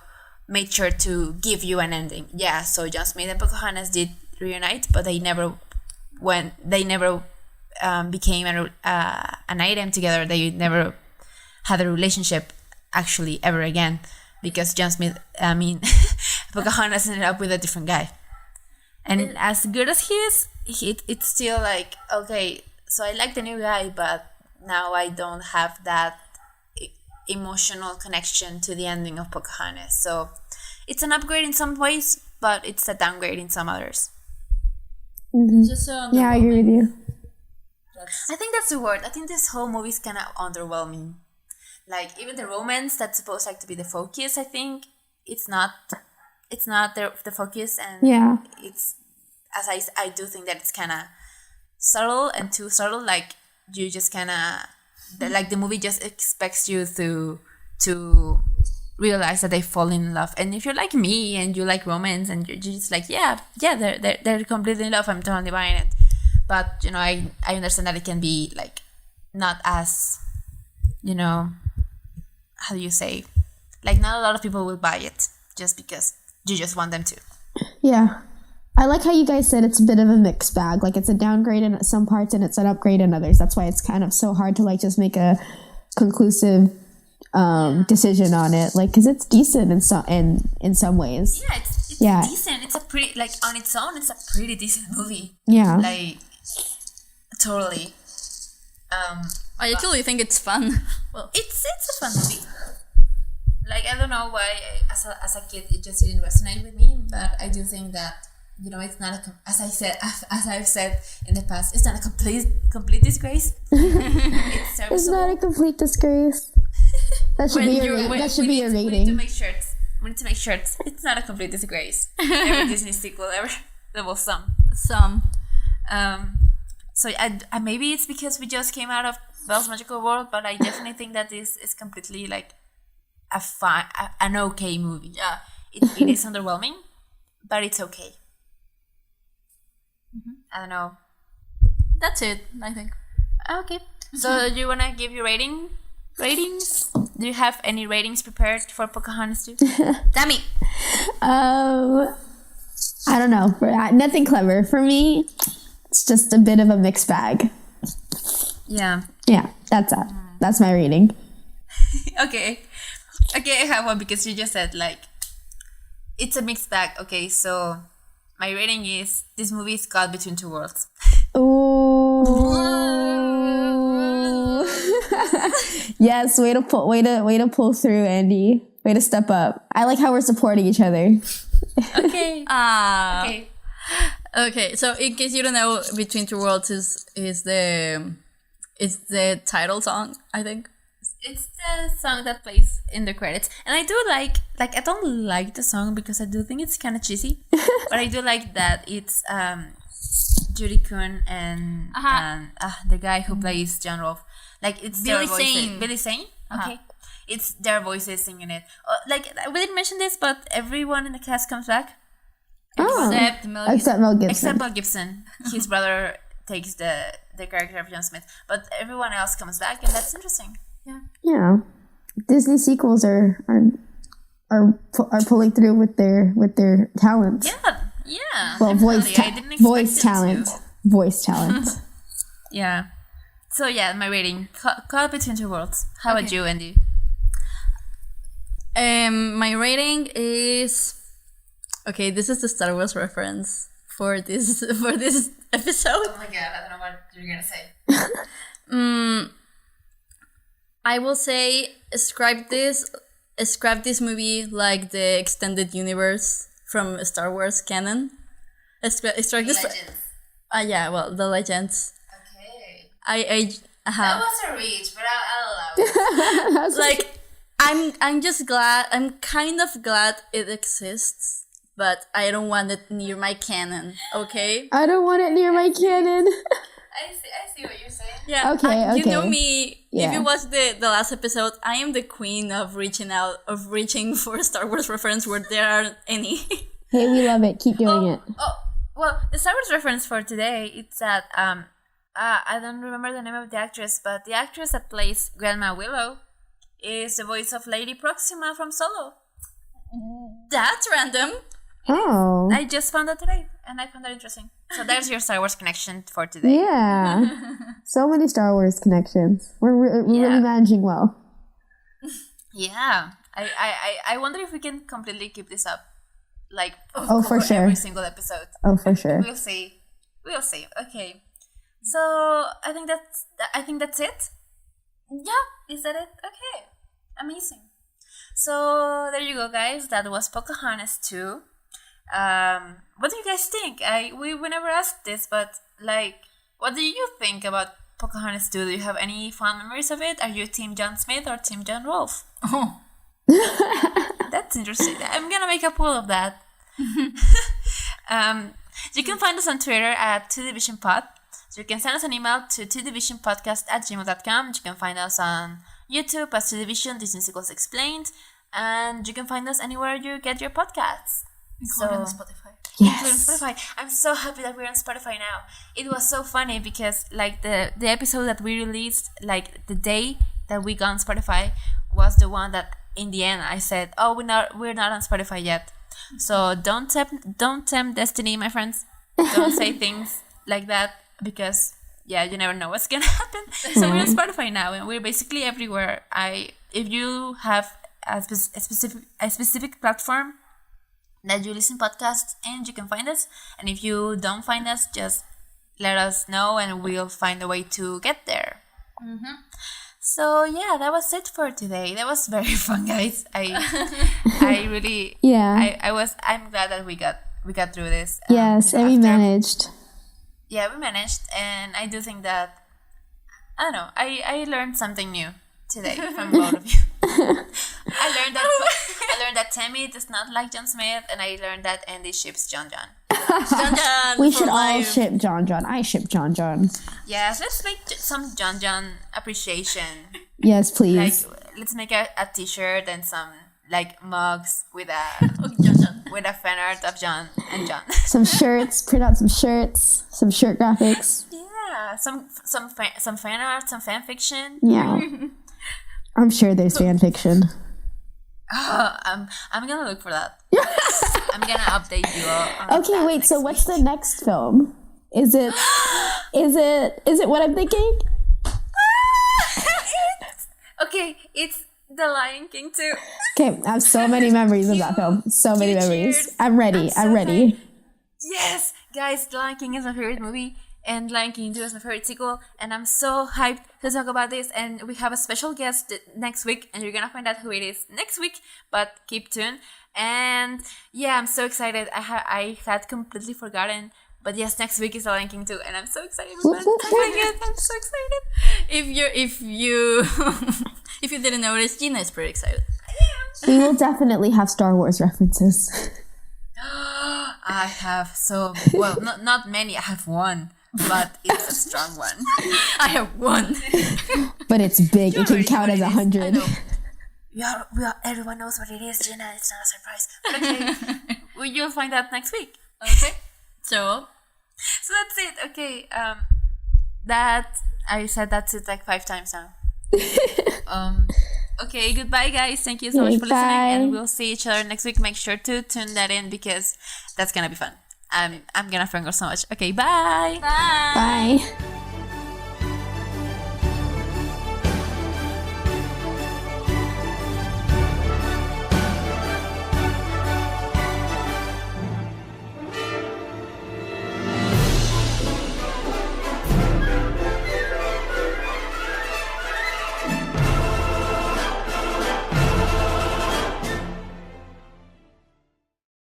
made sure to give you an ending. Yeah, so John Smith and Pocahontas did reunite, but they never became an item together. They never had a relationship actually ever again because John Smith, Pocahontas ended up with a different guy. And as good as he is, it's still like, okay, so I like the new guy, but now I don't have that emotional connection to the ending of Pocahontas. So it's an upgrade in some ways, but it's a downgrade in some others. Just so Yeah, I agree with you. I think that's the word. I think this whole movie is kind of underwhelming. Like, even the romance that's supposed like to be the focus, I think it's not the focus, and Yeah. it's, as I do think that it's kind of subtle and too subtle. Like, you just kind of, like, the movie just expects you to realize that they fall in love. And if you're like me and you like romance and you're just like, yeah, they're completely in love, I'm totally buying it. But, you know, I understand that it can be, like, not as, you know, how do you say, like, not a lot of people will buy it just because you just want them to. Yeah. I like how you guys said it's a bit of a mixed bag. Like, it's a downgrade in some parts and it's an upgrade in others. That's why it's kind of so hard to, like, just make a conclusive decision on it. Like, because it's decent in some ways. Yeah, it's decent. It's a pretty, like, on its own, it's a pretty decent movie. Yeah. Like, totally. I actually think it's fun. Well, It's a fun movie. Like, I don't know why, as a kid, it just didn't resonate with me, but I do think that, you know, it's not as I've said in the past, it's not a complete disgrace. It's serviceable. It's not a complete disgrace. That should be your rating. We need to make shirts. It's not a complete disgrace. Every Disney sequel ever. There was some. So I maybe it's because we just came out of Belle's Magical World, but I definitely think that this is completely like an okay movie. yeah. It is underwhelming, but it's okay. I don't know. That's it, I think. Okay. So do you want to give your ratings? Do you have any ratings prepared for Pocahontas too? Tami. I don't know. Nothing clever. For me, it's just a bit of a mixed bag. Yeah. Yeah, that's it. That's my rating. Okay, I have one because you just said, like, it's a mixed bag. Okay, so my rating is, this movie is caught between two worlds. Ooh. Yes, way to pull through, Andi. Way to step up. I like how we're supporting each other. Okay. Okay, so in case you don't know, Between Two Worlds is the title song, I think. It's the song that plays in the credits, and I do like I don't like the song because I do think it's kind of cheesy, but I do like that it's Judy Kuhn and the guy who plays John Rolfe. Like, it's Billy their voices. Zane. Billy Zane. Okay, it's their voices singing it. Like, we didn't mention this, but everyone in the cast comes back Except Mel Except Mel Gibson. except Mel Gibson. His brother takes the character of John Smith, but everyone else comes back, and that's interesting. Yeah, Disney sequels are pulling through with their talent. Yeah. Well, definitely. I didn't expect voice it talent, to. voice talent. Yeah. So yeah, my rating, caught between two worlds. How about you, Andy? My rating is, okay, this is the Star Wars reference for this episode. Oh my god, I don't know what you're gonna say. I will say ascribe this movie like the extended universe from Star Wars canon. Ascribe this. Legends. Yeah, well, the Legends. Okay. That was a reach, but I'll allow it. Like, I'm just glad. I'm kind of glad it exists, but I don't want it near my canon. Okay. I don't want it near my canon. I see what you're saying. Yeah. Okay. You know me. Yeah. If you watch the last episode, I am the queen of reaching for Star Wars reference where there aren't any. Hey, we love it. Keep doing it. Oh, well, the Star Wars reference for today, it's that I don't remember the name of the actress, but the actress that plays Grandma Willow is the voice of Lady Proxima from Solo. That's random. Oh. I just found that today, and I found that interesting. So there's your Star Wars connection for today. Yeah. So many Star Wars connections. We're really managing well. Yeah. I wonder if we can completely keep this up. like Oh, for sure. every single episode. Oh, for sure. We'll see. Okay. So I think that's it. Yeah, is that it? Okay, amazing. So there you go, guys. That was Pocahontas 2. What do you guys think? We never asked this, but like, what do you think about Pocahontas 2? Do you have any fond memories of it? Are you Team John Smith or Team John Rolfe? Oh, That's interesting. I'm gonna make a poll of that. You can find us on Twitter at 2divisionpod. So you can send us an email to 2divisionpodcast@gmail.com. You can find us on YouTube as 2division, This Musicals Explained. And you can find us anywhere you get your podcasts. including Spotify. Including Yes. Spotify. I'm so happy that we're on Spotify now. It was so funny because like the episode that we released, like the day that we got on Spotify, was the one that in the end I said, "Oh, we're not on Spotify yet." So don't tempt destiny, my friends. Don't say things like that because you never know what's gonna happen. So we're on Spotify now, and we're basically everywhere. If you have a specific platform that you listen podcasts and you can find us, and if you don't find us, just let us know and we'll find a way to get there. So yeah, that was it for today. That was very fun, guys. I really I'm glad that we got through this. Yes, and we managed. Yeah, we managed, and I do think that I don't know. I learned something new today from both of you. I learned that Tami does not like John Smith, and I learned that Andi ships John. John, We should all ship John. I ship John. Yes, let's make some John appreciation. Yes, Like, please. let's make a t-shirt and some like mugs with a with a fan art of John and John. Some shirts. Print out some shirts. Some shirt graphics. Yeah, some fan art, some fan fiction. Yeah. I'm sure there's fan fiction. I'm gonna look for that. I'm gonna update you all. On Okay, that wait. next So what's the next film? Is it what I'm thinking? Okay, it's The Lion King 2. Okay, I have so many memories of that film. So many memories. cheered. I'm ready. I'm ready. Yes, guys, The Lion King is my favorite movie, and Lion King 2 is my favorite sequel, and I'm so hyped to talk about this. And we have a special guest next week, and you're gonna find out who it is next week. But keep tuned. And yeah, I'm so excited. I had completely forgotten. But yes, next week is The Lion King 2, and I'm so excited. Oh my god, I'm so excited. If you if you didn't notice, Gina is pretty excited. We will definitely have Star Wars references. I have not many. I have one, but it's a strong one. I have one. But it's big. It can count as 100. We are. Everyone knows what it is, Gina. It's not a surprise. Okay, you'll find out next week. Okay. So that's it. Okay. That I said that's it like 5 times now. Okay. Goodbye, guys. Thank you so much for listening, and we'll see each other next week. Make sure to tune that in because that's gonna be fun. I'm gonna fangirl so much. Okay. Bye. bye. Bye.